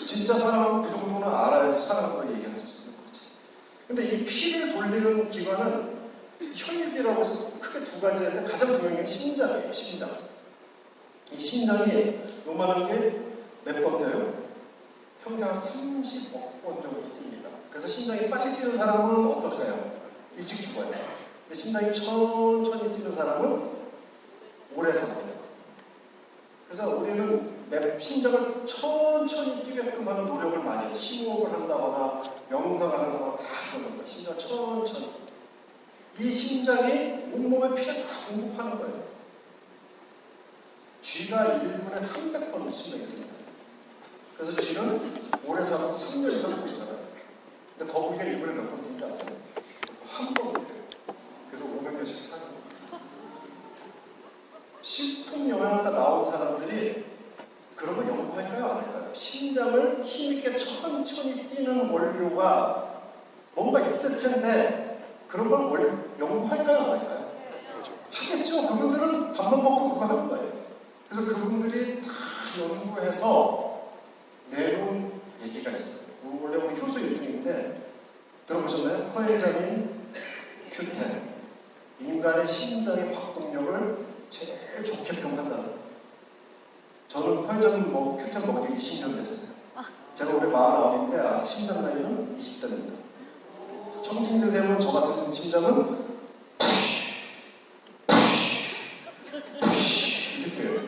진짜 사랑하면 그 정도는 알아야지 사랑한다고 얘기할 수 있는 거지. 근데 이 피를 돌리는 기관은 혈육이라고 해서 크게 두 가지인데 가장 중요한 게 심장이에요. 심장. 이 심장이 요만한 게 몇 번 돼요? 평생 한 30억 번 정도 뜁니다. 그래서 심장이 빨리 뛰는 사람은 어떻게 해요? 일찍 죽어요. 근데 심장이 천천히 뛰는 사람은 오래 삽니다. 그래서 우리는 심장을 천천히 뛰게끔 하는 노력을 많이 해요. 심호흡을 한다거나 명상을 한다거나 다 그런 거예요. 심장 천천히. 이 심장이 온몸에 피를 다 공급하는 거예요. 쥐가 1분에 300번 심장이 됩니다. 그래서 쥐는 오래 살아도 3년 이상 못 살아요. 근데 거북이가 1분에 몇 번 뛴지 아세요? 한 번 돼요. 그래서 500년씩 사는 거예요. 식품 영양학과 나온 사람들이 그런 거 연구할까요? 안 할까요? 심장을 힘있게 천천히 뛰는 원료가 뭔가 있을 텐데 그런 걸 연구할까요? 안 할까요? 하겠죠. 그분들은 밥만 먹고 그거 하는 거예요. 그래서 그분들이 다 연구해서 내놓은 얘기가 있어요. 원래 우리 효소 일종인데 들어보셨나요? 코엔자민 Q10. 인간의 심장의 활동력을 제일 좋게 평한다는. 저는 코엔자민 Q10 먹은 지 20년 됐어요. 제가 올해 49인데 아직 심장 나이는 20대입니다. 청진기 되면 저 같은 심장은 이렇게 해요.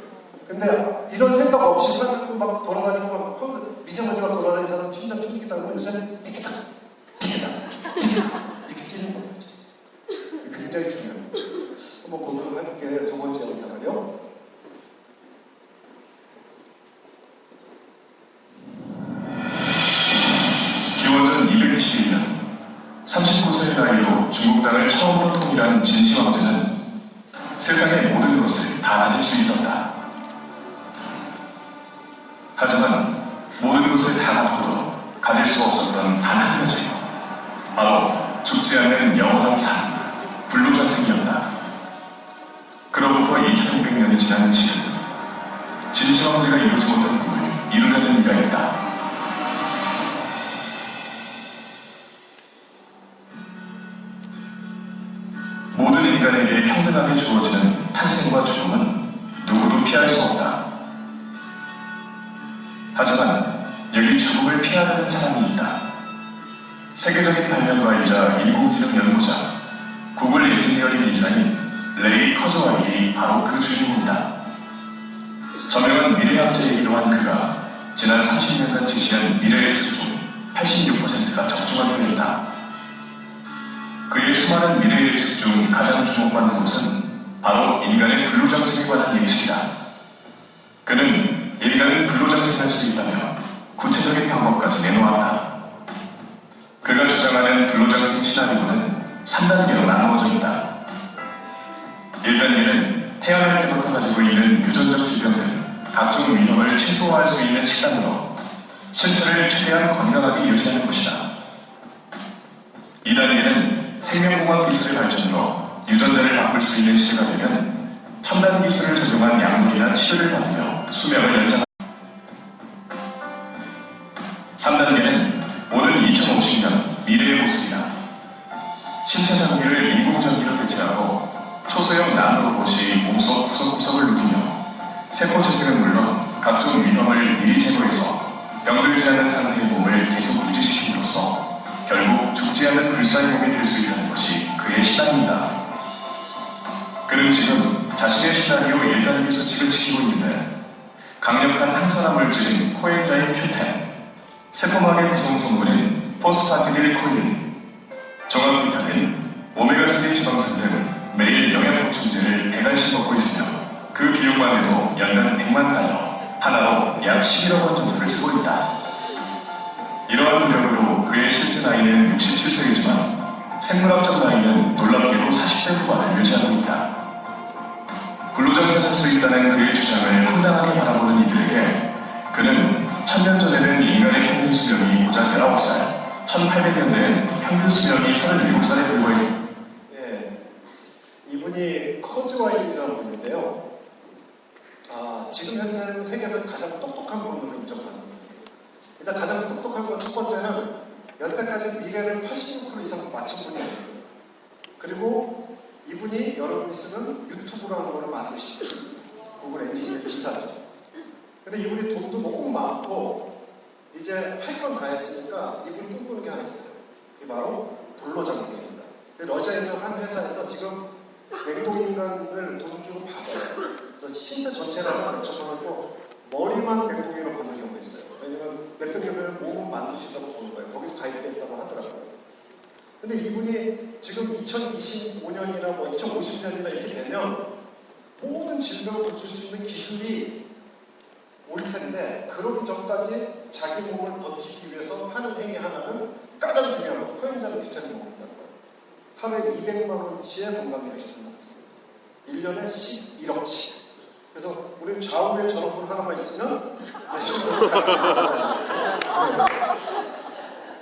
근데 이런 생각 없이 살고 막 돌아다니고 막 항상 미세먼지 막 돌아다니는 사람 심장 초기기 당하면 요새는 이렇게 딱 이렇게 뛰는 거예요. 굉장히 중요해요. 한번 보도록 해볼게요. 두 번째 영상을요. 기원전 221년 39세의 나이로 중국 땅을 처음으로 통일한 진시 황제는 세상의 모든 것을 다 가질 수 있었다. 하지만 모든 것을 다 갖고도 가질 수 없었던 단 한 가지, 바로 죽지 않는 영원한 삶, 불로장생이었다. 그로부터 2200년이 지난 지금, 진시 황제가 이루지 못한 꿈을 이루려는 이가 있다. 모든 인간에게 평등하게 주어지는 탄생과 죽음은 누구도 피할 수 없다. 하지만 여기 죽음을 피하려는 사람이 있다. 세계적인 발명가이자 인공지능 연구자, 구글 엔지니어링 이사인 레이 커즈와일이 바로 그 주인공이다. 저명한 미래학자에 이동한 그가 지난 30년간 제시한 미래 예측 중 86%가 적중하게 되었다. 그의 수많은 미래 예측 중 가장 주목받는 것은 바로 인간의 불로장생에 관한 예측이다. 그는 인간은 불로장생할 수 있다며 구체적인 방법까지 내놓았다. 그가 주장하는 불로장생 시나리오는 3단계로 나누어져 있다. 1단계는 태어날 때부터 가지고 있는 유전적 질병 등 각종 위험을 최소화할 수 있는 식단으로 신체를 최대한 건강하게 유지하는 것이다. 2단계는 생명공학 기술의 발전으로 유전자를 바꿀 수 있는 시대가 되면 첨단 기술을 적용한 약물이나 치료를 받으며 수명을 연장한다. 3단계는 오는 2050년 미래의 모습이다. 신체 장비를 인공장비로 대체하고 초소형 나노 로봇이 몸속 구석구석을 누비며 세포 재생은 물론 각종 위험을 미리 제거해서 병들지 않는 상태의 몸을 계속 유지시킴으로써 결국 죽지 않는 불사의 몸이 될 수 있다는 것이 그의 신앙입니다. 그는 지금 자신의 시나리오 1단계 수칙을 지키고 있는데 강력한 항산화 물질인 코엔자임 Q10, 세포막의 구성 성분인 포스파티딜콜린, 종합 비타민, 오메가3 지방산 등 매일 영양 보충제를 100알씩 먹고 있으며 그 비용만 해도 연간 100만 달러, 하나로 약 11억 원 정도를 쓰고 있다. 이러한 노력으로 그의 실제 나이는 67세이지만 생물학적 나이는 놀랍게도 40대 후반을 유지하고 있다. 불로장생할 수 있다는 그의 주장을 황당하게 바라보는 이들에게 그는 1000년 전에는 인간의 평균 수명이 고작 19살, 1800년대엔 평균 수명이 37살에 불과했다. 이분이 커즈와일이라는 분인데요. 지금 현재 세계에서 가장 똑똑한 분으로 인정받는 분이에요. 일단 가장 똑똑한 건 첫 번째는 여태까지 미래를 86% 이상 맞힌 분이에요. 그리고 이분이 여러분이 쓰는 유튜브라는 거를 만드신 분이에요. 구글 엔지니어 이사죠. 근데 이분이 돈도 너무 많고 이제 할 건 다 했으니까 이분이 꿈꾸는 게 하나 있어요. 그게 바로 불로장생입니다. 러시아에 있는 한 회사에서 지금 냉동인간을 돈 주고 받아요. 그래서 신체 전체를 하나 맞춰서놓고 머리만 냉동인으로 받는 경우가 있어요. 왜냐면 몇백 개면 몸은 만들 수 있다고 보는 거예요. 거기도 가입돼 있다고 하더라고요. 근데 이분이 지금 2025년이나 뭐 2050년이나 이렇게 되면 모든 질병을 고칠 수 있는 기술이 올 텐데 그러기 전까지 자기 몸을 버티기 위해서 하는 행위 하나는 가장 중요한 코엔자임 큐텐을 먹는다는 거예요. 하루에 200만 원치의 건강기능식품을 먹습니다. 1년에 11억치. 그래서 우리는 좌우에 저런 분 하나만 있으면 몇십 년 갈수 있어요.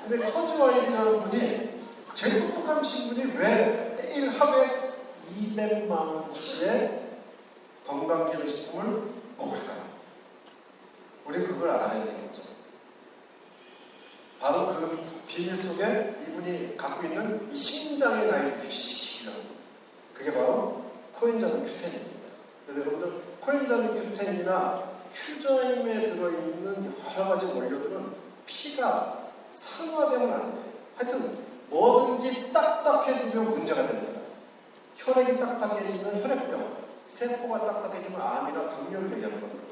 근데 커즈와일이라는 분이 제일 똑똑하신 분이 왜 매일 하루에 200만 원치의 건강기능식품을 먹을까요? 우리 그걸 알아야 되겠죠. 바로 그 비밀 속에 이분이 갖고 있는 이 심장의 나이를 유지시키려는 그게 바로 코엔자임 큐텐입니다. 그래서 여러분들 코엔자임 큐텐이나 큐저임에 들어있는 여러 가지 원료들은 피가 산화되면 안 돼요. 하여튼 뭐든지 딱딱해지면 문제가 됩니다. 혈액이 딱딱해지면 혈액병, 세포가 딱딱해지면 암이나 당뇨를 얘기하는 겁니다.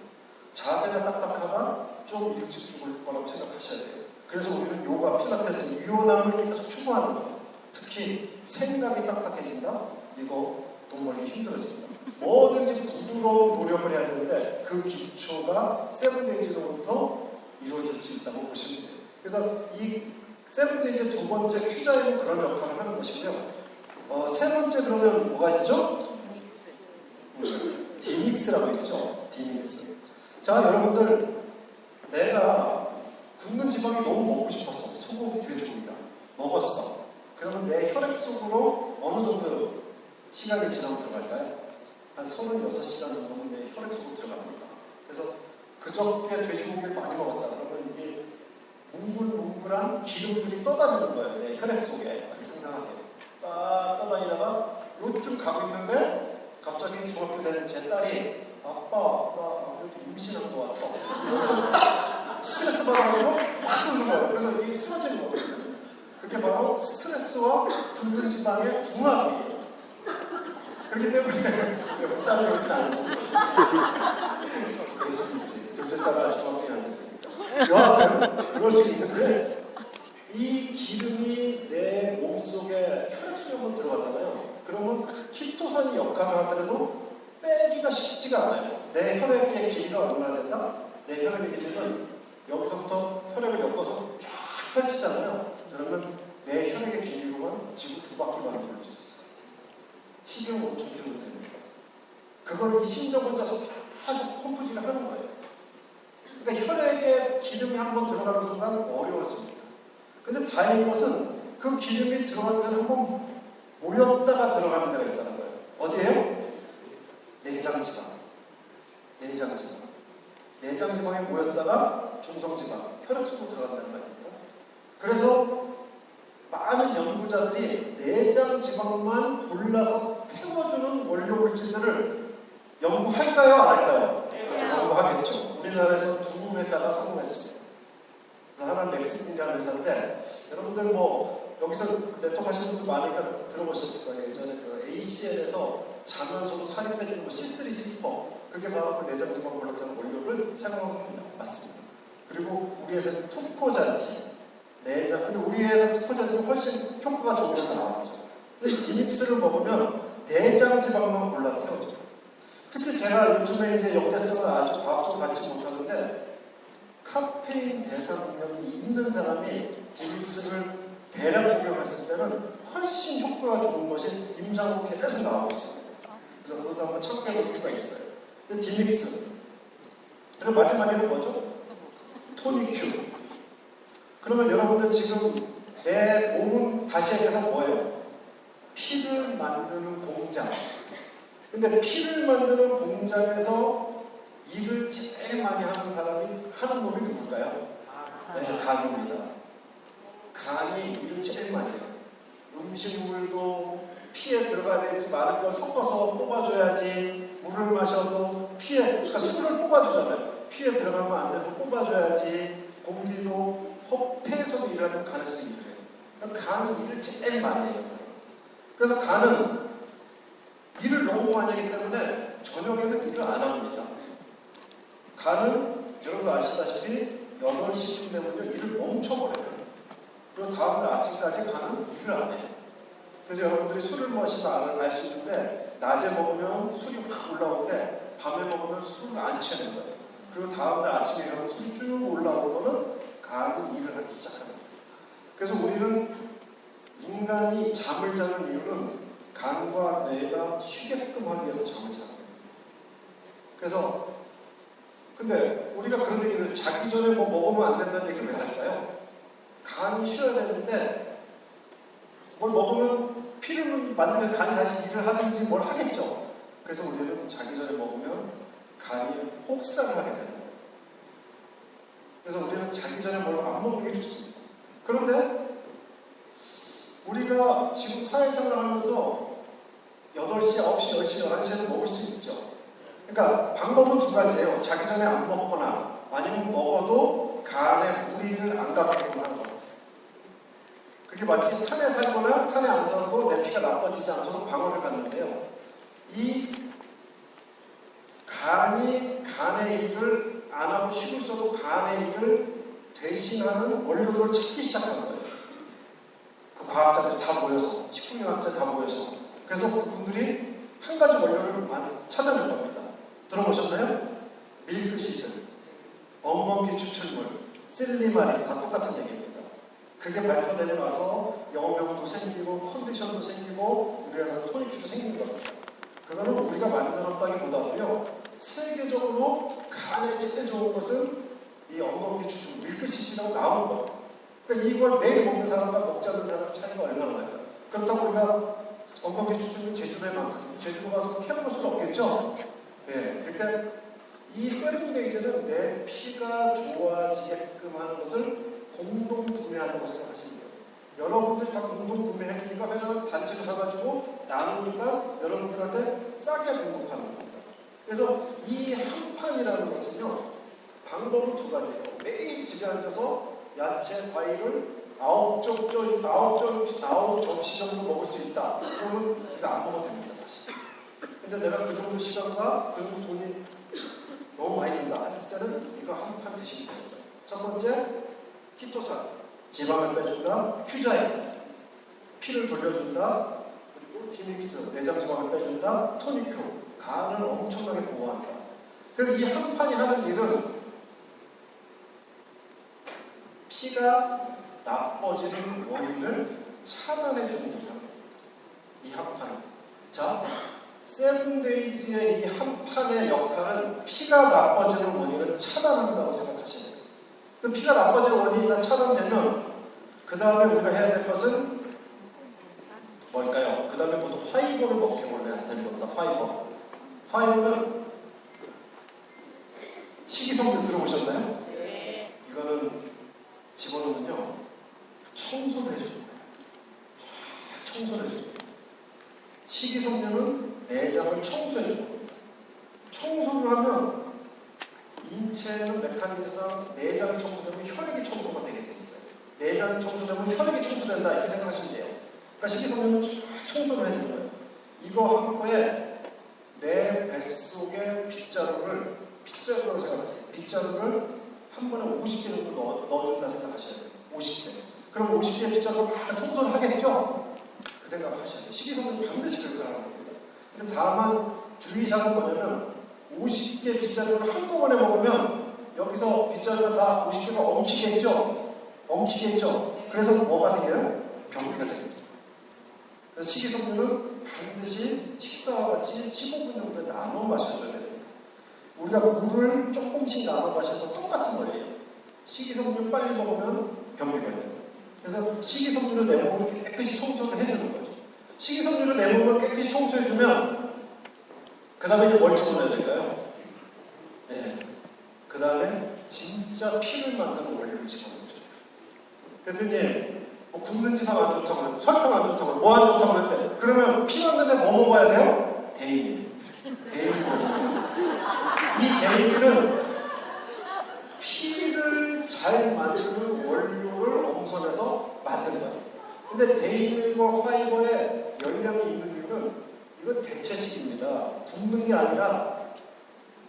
자세가 딱딱하다 좀 일찍 죽을 거라고 생각하셔야 돼요. 그래서 우리는 요가, 필라테스, 유연함을 계속 추구하는 거예요. 특히 생각이 딱딱해진다? 이거 돈 벌기 힘들어집니다. 뭐든지 부드러운 노력을 해야 되는데 그 기초가 세븐데이즈로부터 이루어질 수 있다고 보시면 돼요. 그래서 이 세븐데이즈 두 번째 큐자임은 그런 역할을 하는 것이고요. 세 번째 그러면 뭐가 있죠? 디믹스라고 있죠. 디믹스. 자, 여러분들 내가 굶는 지방이 너무 먹고 싶었어. 소고기, 돼지고기가 먹었어. 그러면 내 혈액 속으로 어느 정도 시간이 지나면 들어갈까요? 한 36시간 정도면 내 혈액 속으로 들어갑니다. 그래서 그저께 돼지고기를 많이 먹었다 그러면 이게 뭉글뭉글한 기름들이 떠다니는 거예요. 내 혈액 속에. 이렇게 생각하세요. 딱 떠다니다가 요쯤 가고 있는데 갑자기 중학교 되는 제 딸이 아빠, 나 이렇게 임신한 거 같아. 그래서 딱 스트레스 받아가지고 확 붓는 거예요. 그래서 이게 쓰러지는 거거든요. 그게 바로 스트레스와 붉은 지방의 궁합이에요. 그렇기 때문에 우리 딸이 그렇진 않아요. 그럴 수 있지. 둘째 딸은 아직 중학생이 안 됐으니까. 여하튼 그럴 수 있는데 이 기름이 내 몸속에 혈액 속에 한번 들어가잖아요. 그러면 키토산이 역할을 하더라도 빼기가 쉽지가 않아요. 내 혈액의 길이가 얼마나 된다? 내 혈액의 길이는 여기서부터 혈액을 엮어서 쫙 펼치잖아요. 그러면 내 혈액의 길이로만 지구 2바퀴만을 돌릴 수 있어요. 12억 5천 킬로 됩니다. 그걸 이 심장 혼자서 계속 펌프질을 하는 거예요. 그러니까 혈액에 기름이 한번 들어가는 순간 어려워집니다. 근데 다행인 것은 그 기름이 들어가기 전에 한번 모였다가 들어가는 데가 있다는 거예요. 어디예요? 내장지방. 내장지방. 내장지방에 모였다가 중성지방, 혈액 속으로 들어간다는 거 아닙니까? 그래서 많은 연구자들이 내장지방만 골라서 태워주는 원료 물질들을 연구할까요? 안 할까요? 연구하겠죠. 우리나라에서 두 회사가 성공했습니다. 그래서 하나는 렉슨이라는 회사인데 여러분들 뭐 여기서 네트워크 하시는 분들 많으니까 들어보셨을 거예요. 예전에 그 ACL에서 자면서도 살이 빼지는 거 C3 스리퍼 그게 바로 그 내장지방 골라타는 원료를 사용하고 있는 거 맞습니다. 그리고 우리 회사는 푸코잔티 내장 근데 우리 회사 푸코잔티는 훨씬 효과가 좋은 게 나왔죠. 근데 이 디믹스를 먹으면 내장지방만 골라 태워져요. 특히 제가 요즘에 이제 역대성을 아주 과학적으로 받지 못하는데 카페인 대사 능력이 있는 사람이 디믹스를 대량 복용했을 때는 훨씬 효과가 좋은 것이 임상으로 계속 나오고 있습니다. 그래서 그것도 한번 참고해볼 필요가 있어요. 디믹스. 그리고 마지막에는 뭐죠? 토니큐. 그러면 여러분들 지금 내 몸은 다시 얘기해서 뭐예요? 피를 만드는 공장. 근데 피를 만드는 공장에서 일을 제일 많이 하는 놈이 누굴까요? 네, 간입니다. 간이 일을 제일 많이 해요. 음식물도 피에 들어가야 되지 많은 걸 섞어서 뽑아줘야지. 물을 마셔도 그러니까 술을 뽑아주잖아요. 피에 들어가면 안 되고 뽑아줘야지. 공기도 폐에서도 일하는 간에서도 일해요. 그러니까 간이 일을 제일 많이 해요. 그래서 간은 너무 많이 하기 때문에 저녁에는 일을 안 합니다. 간은 여러분 아시다시피 8시쯤 되면요 일을 멈춰버려요. 그리고 다음날 아침까지 간은 일을 안 해요. 그래서 여러분들이 술을 마시면 알 수 있는데 낮에 먹으면 술이 확 올라오는데 밤에 먹으면 술을 안 취하는 거예요. 그리고 다음날 아침에 일어나면 술이 쭉 올라오면 간이 일을 하기 시작합니다. 그래서 우리는 인간이 잠을 자는 이유는 간과 뇌가 쉬게끔 하기 위해서 잠을 자는 거예요. 그래서 근데 우리가 그런 얘기를 자기 전에 뭐 먹으면 안 된다는 얘기를 왜 할까요? 간이 쉬어야 되는데 뭘 먹으면 피를 만들면 간이 다시 일을 하든지 뭘 하겠죠. 그래서 우리는 자기 전에 먹으면 간이 혹사를 하게 되는 거예요. 그래서 우리는 자기 전에 뭘 안 먹는 게 좋습니다. 그런데 우리가 지금 사회생활을 하면서 8시, 9시, 10시, 11시에는 먹을 수 있죠. 그러니까 방법은 두 가지예요. 자기 전에 안 먹거나 아니면 먹어도 간에 무리를 안 가게끔 하는 거. 그게 마치 산에 살거나 산에 안 살고 내 피가 나빠지지 않도록 방어를 갖는데요. 이 간이 간의 일을 안 하고 쉬고 있어도 간의 일을 대신하는 원료들을 찾기 시작한 거예요. 그 과학자들 다 모여서, 식품영양학자 다 모여서. 그래서 그분들이 한 가지 원료를 찾아낸 겁니다. 들어보셨나요? 밀크시슬, 엉겅퀴 추출물, 실리마린 다 똑같은 얘기입니다. 그게 발표되고 나서 영업력도 생기고 컨디션도 생기고 우리가 토니큐도 생긴 겁니다. 그거는 우리가 만들었다기보다도요 세계적으로 간에 제일 좋은 것은 이 엉겅퀴 추출물, 밀크시슬이라고 나온 거예요. 그러니까 이걸 매일 먹는 사람과 먹지 않는 사람 차이가 얼마나 나요? 그렇다고 우리가 엉겅퀴 추출물 제주도에 많거든요. 제주도 가서 캐먹을 수는 없겠죠? 네, 그러니까 이 세븐데이즈는 내 피가 좋아지게끔 하는 것을 공동 구매한다고 생각하시면 돼요. 여러분들이 다 공동 구매해 주니까 회사는 단체로 사가지고 나누니까 여러분들한테 싸게 공급하는 겁니다. 그래서 이 한 판이라는 것은요, 방법은 두 가지예요. 매일 집에 앉아서 야채, 과일을 9접시 정도 먹을 수 있다. 그러면 이거 안 먹어도 됩니다, 사실. 근데 내가 그 정도 시간과 그 정도 돈이 너무 많이 든다 했을 때는 이거 한 판 드시면 됩니다. 첫 번째, 키토산, 지방을 빼준다. 큐자인, 피를 돌려준다. 그리고 디믹스, 내장 지방을 빼준다. 토니큐, 간을 엄청나게 보호한다. 그리고 이 한 판이 하는 일은 피가 나빠지는 원인을 차단해 주는 일이에요. 이 한 판. 자, 세븐데이즈의 이 한 판의 역할은 피가 나빠지는 원인을 차단한다고 생각하시면 돼요. 그 피가 나빠지는 원인이 다 차단되면 그 다음에 우리가 해야 될 것은 뭘까요? 그 다음에 모두 파이버를 먹게 원래 안 되는 겁니다. 파이버. 파이버는 식이섬유 들어보셨나요? 네. 이거는 집어넣으면요 청소를 해주는 거예요. 청소를 해주는 거예요. 식이섬유는 내장을 청소해주는 거예요. 청소를 하면 인체는 메커니즘상 내장이 청소되면 혈액이 청소가 되게 돼 있어요. 내장이 청소되면 혈액이 청소된다 이렇게 생각하시면 돼요. 그러니까 식이섬유는 청소를 해주는 거예요. 이거 한 거에 내 뱃속에 빗자루라고 생각하세요. 빗자루를 한 번에 50개 정도 넣어준다 생각하셔야 돼요. 50개. 그럼 50개 빗자루를 막 청소를 하겠죠? 그 생각을 하셔야 돼요. 식이섬유는 반드시 그렇게 하는 겁니다. 근데 다만 주의사항은 뭐냐면 50개 빗자루를 한꺼번에 먹으면 여기서 빗자루가 다 50개가 엉키겠죠? 그래서 뭐가 생겨요? 병기가 생깁니다. 그래서 식이섬유는 반드시 식사와 같이 15분 정도에 나눠 마셔줘야 됩니다. 우리가 물을 조금씩 나눠 마셔서 똑같은 거예요. 식이섬유 빨리 먹으면 병이 걸려요. 그래서 식이섬유를 내 몸을 깨끗이 청소를 해주는 거죠. 식이섬유를 내 몸을 깨끗이 청소해주면 그 다음에 이제 뭘 집어넣어야 될까요? 네. 그 다음에 진짜 피를 만드는 원료를 집어넣어줘요. 대표님, 뭐 굽는 집 하면 안 좋다고 그래요. 설탕 안 좋다고 그래요. 뭐 안 좋다고 그랬는데 그러면 피 만드는데 뭐 먹어야 돼요? 데일리. 이 데일리는 피를 잘 만드는 원료를 엄선해서 만든 거예요. 근데 데일리와 파이버에 열량이 있는 이유는 이건 대체식입니다. 굶는 게 아니라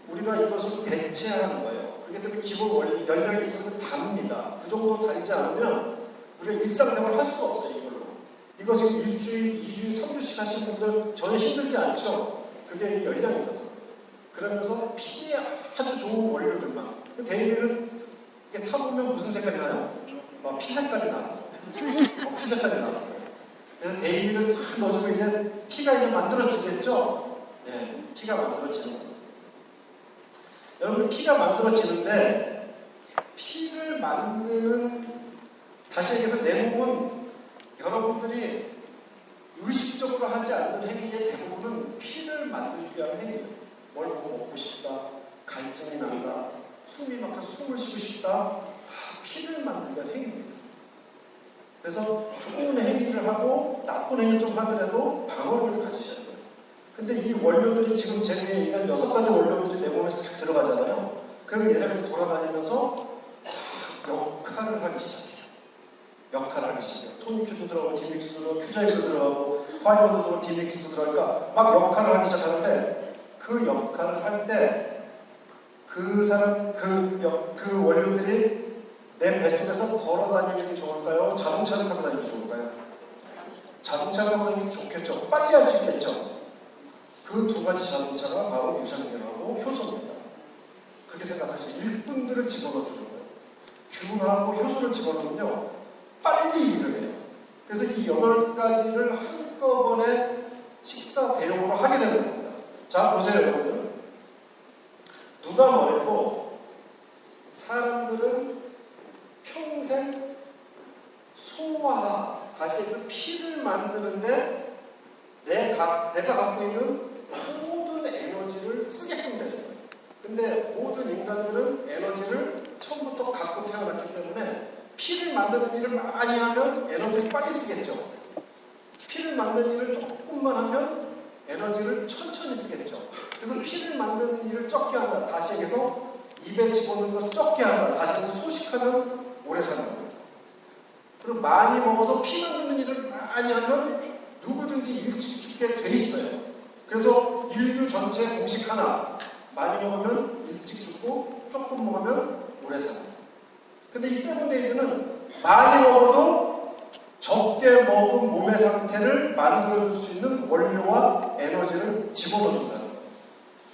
우리가 이것을 대체하는 거예요. 그렇기 때문에 기본 연령이 있으면 답니다. 그 정도 달지 않으면 우리가 일상생활 할 수가 없어요. 이거 지금 일주일, 2주일, 3주씩 하시는 분들 전혀 힘들지 않죠? 그게 열량이 있어서. 그러면서 피에 아주 좋은 원료들만. 데일리는 이게 타보면 무슨 색깔이 나요? 피 색깔이 나요. 피 색깔이 나요. 그래서 데일리를 다 넣어주면 이제 피가 이제 만들어지겠죠? 네, 피가 만들어지는 거예요. 여러분, 피가 만들어지는데 피를 만드는, 다시 얘기해서 대부분 여러분들이 의식적으로 하지 않는 행위의 대부분은 피를 만들기 위한 행위예요. 뭘 먹고 싶다, 갈증이 난다, 숨이 막혀 숨을 쉬고 싶다, 다 피를 만들기 위한 행위입니다. 그래서 좋은 행위를 하고 나쁜 행위를 좀 하더라도 방어력을 가지셔야 돼요. 근데 이 원료들이 지금 제가 얘기한 6가지 원료들이 내 몸에 싹 들어가잖아요. 그럼 얘네가 돌아다니면서 역할을 하기 시작해요. 역할을 하기 시작해요. 토니큐도 들어가고 디믹스도 들어가고 큐자이도 들어가고 파이버도 들어가고 디믹스도 들어가니까 막 역할을 하기 시작하는데, 그 역할을 할 때 그 사람, 그 원료들이 내 뱃속에서 걸어다니는 게 좋을까요? 자동차를 타고 다니는 게 좋을까요? 자동차를 타고 다니는 게 좋겠죠. 빨리 할 수 있겠죠. 그 두 가지 자동차가 바로 유산균하고 효소입니다. 그렇게 생각하시죠. 일꾼들을 집어넣어 주는 거예요. 균하고 효소를 집어넣으면요, 빨리 일을 해요. 그래서 이 8가지를 한꺼번에 식사 대용으로 하게 되는 겁니다. 자, 보세요, 여러분들. 누가 뭐래도 사람들은 평생 소화, 다시 그 피를 만드는데 내가 갖고 있는 모든 에너지를 쓰게끔 돼요. 근데 모든 인간들은 에너지를 처음부터 갖고 태어났기 때문에 피를 만드는 일을 많이 하면 에너지를 빨리 쓰겠죠. 피를 만드는 일을 조금만 하면 에너지를 천천히 쓰겠죠. 그래서 피를 만드는 일을 적게 한다. 다시 얘기해서 입에 집어넣는 것을 적게 한다. 다시 해서 소식하면 오래 사는 겁니다. 그리고 많이 먹어서 피 만드는 일을 많이 하면 누구든지 일찍 죽게 돼 있어요. 그래서 인류 전체 공식 하나, 많이 먹으면 일찍 죽고 조금 먹으면 오래 살아요. 근데 이 세븐데이즈는 많이 먹어도 적게 먹은 몸의 상태를 만들어줄 수 있는 원료와 에너지를 집어넣어준다는 거예요.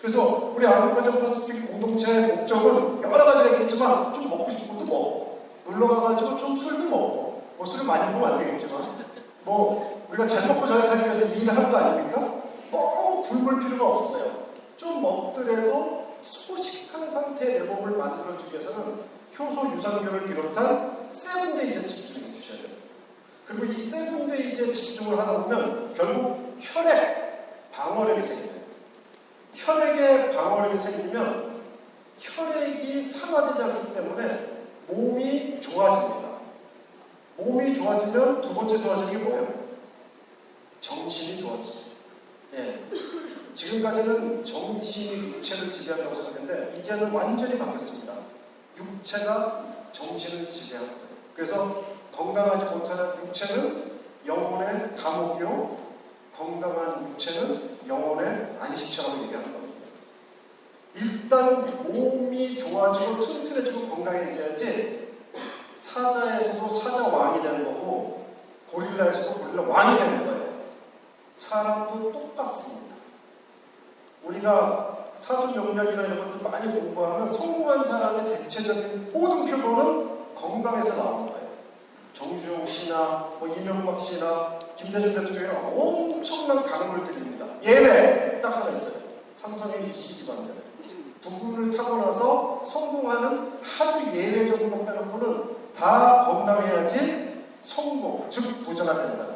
그래서 우리 아메리칸 퍼스픽 공동체의 목적은 여러 가지가 있겠지만 좀 먹고 싶은 것도 먹고, 놀러 가가지고 좀 술도 먹고, 뭐 술을 많이 먹으면 안 되겠지만, 뭐 우리가 잘 먹고 잘 살기 위해서 일을 하는 거 아닙니까? 너무 굶을 필요가 없어요. 좀 먹더라도 소식한 상태의 내 몸을 만들어주기 위해서는 효소, 유산균을 비롯한 세븐데이즈에 집중해 주셔야 돼요. 그리고 이 세븐데이즈에 집중을 하다 보면 결국 혈액 방어력이 생겨요. 혈액에 방어력이 생기면 혈액이 산화되지 않기 때문에 몸이 좋아집니다. 몸이 좋아지면 두 번째 좋아지는 게 뭐예요? 정신이 좋아지죠. 예. 지금까지는 정신이 육체를 지배한다고 생각했는데 이제는 완전히 바뀌었습니다. 육체가 정신을 지배하는 거예요. 그래서 건강하지 못하는 육체는 영혼의 감옥이요, 건강한 육체는 영혼의 안식처라고 얘기하는 겁니다. 일단 몸이 좋아지고 튼튼해지고 건강해져야지 사자에서도 사자왕이 되는 거고 고릴라에서도 고릴라 왕이 되는 거예요. 사람도 똑같습니다. 우리가 사주명략이나 이런 것들 많이 공부하면 성공한 사람의 대체적인 모든 표본은 건강에서 나오는 거예요. 정주영 씨나 이명박 씨나 김대중 대통령이나 엄청난 강물을 드립니다. 예외 딱 하나 있어요. 삼성의 이씨 집안들. 부부를 타고 나서 성공하는 아주 예외적인 것 빼놓고는 다 건강해야지 성공, 즉 부자가 된다.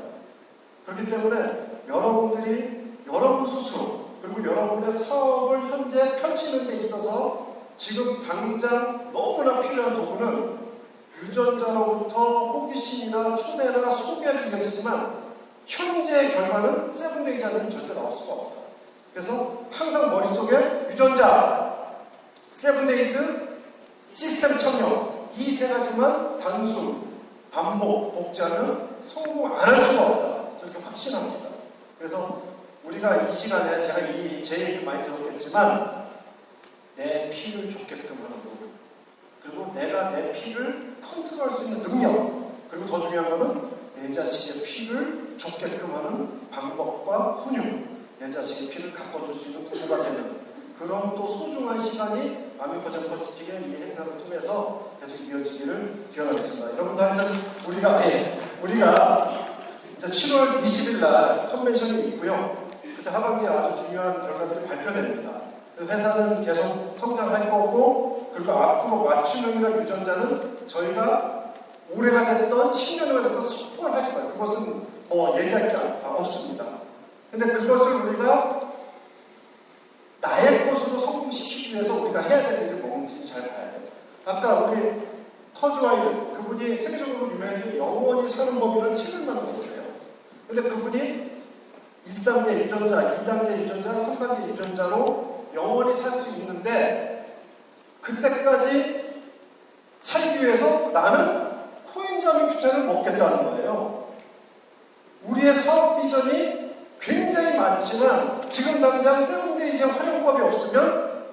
그렇기 때문에 여러분들이 여러분 스스로 그리고 여러분의 사업을 현재 펼치는 데 있어서 지금 당장 너무나 필요한 도구는 유전자로부터 호기심이나 초대나 소개를 이어지지만 현재의 결과는 세븐데이즈 안에는 절대 나올 수가 없다. 그래서 항상 머릿속에 유전자, 세븐데이즈, 시스템 참여 이 세 가지만 단순, 반복, 복제하면 성공 안 할 수가 없다. 저렇게 확신합니다. 그래서 우리가 이 시간에 제가 제 얘기 많이 들었겠지만 내 피를 좁게끔 하는 거, 그리고 내가 내 피를 컨트롤할 수 있는 능력, 그리고 더 중요한 거는 내 자식의 피를 좁게끔 하는 방법과 훈육, 내 자식의 피를 가꿔줄 수 있는 부모가 되는 그런 또 소중한 시간이 아미코 젠퍼스픽의 이 행사를 통해서 계속 이어지기를 기원하겠습니다. 여러분들 하여튼 우리가 이제 7월 20일 날 컨벤션이 있고요. 그때 하반기에 아주 중요한 결과들이 발표됩니다. 회사는 계속 성장할 거고, 그리고 앞으로 맞춤형이나 유전자는 저희가 올해가 됐던 10년이가 됐던 속벌할 거예요. 그것은 뭐 얘기할 게 없습니다. 근데 그것을 우리가 나의 것으로 성공시키기 위해서 우리가 해야 될 일이 뭔지 잘 봐야 돼요. 아까 우리 커즈와일, 그분이 세계적으로 유명해진 영원히 사는 법이라는 책을 만들었어요. 근데 그분이 1단계 유전자, 2단계 유전자, 3단계 유전자로 영원히 살 수 있는데, 그때까지 살기 위해서 나는 코엔자민 Q차를 먹겠다는 거예요. 우리의 사업 비전이 굉장히 많지만 지금 당장 세븐데이즈 활용법이 없으면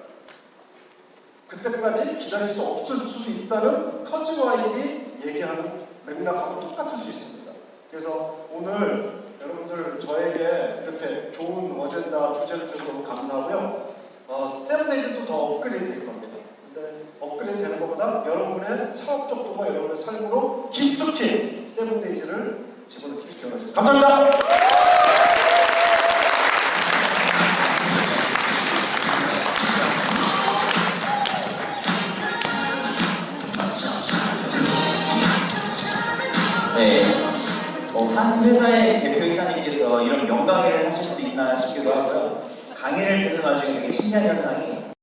그때까지 기다릴 수 없을 수도 있다는 커즈와일이 얘기하는 맥락하고 똑같을 수 있습니다. 그래서 오늘 여러분들 저에게 이렇게 좋은 어젠다 주제를 주셔서 너무 감사하고요. 세븐데이즈도 더 업그레이드 될 겁니다. 근데 업그레이드 되는 것보다 여러분의 사업적 도가 여러분의 삶으로 깊숙이 세븐데이즈를 집어넣기를 기원하겠습니다. 감사합니다. 네, 한 회사의 대표이사님께서 이런 명강의를 하실 수 있나 싶기도 하고요. 강의를 듣는 와중에 되게 신기한 현상이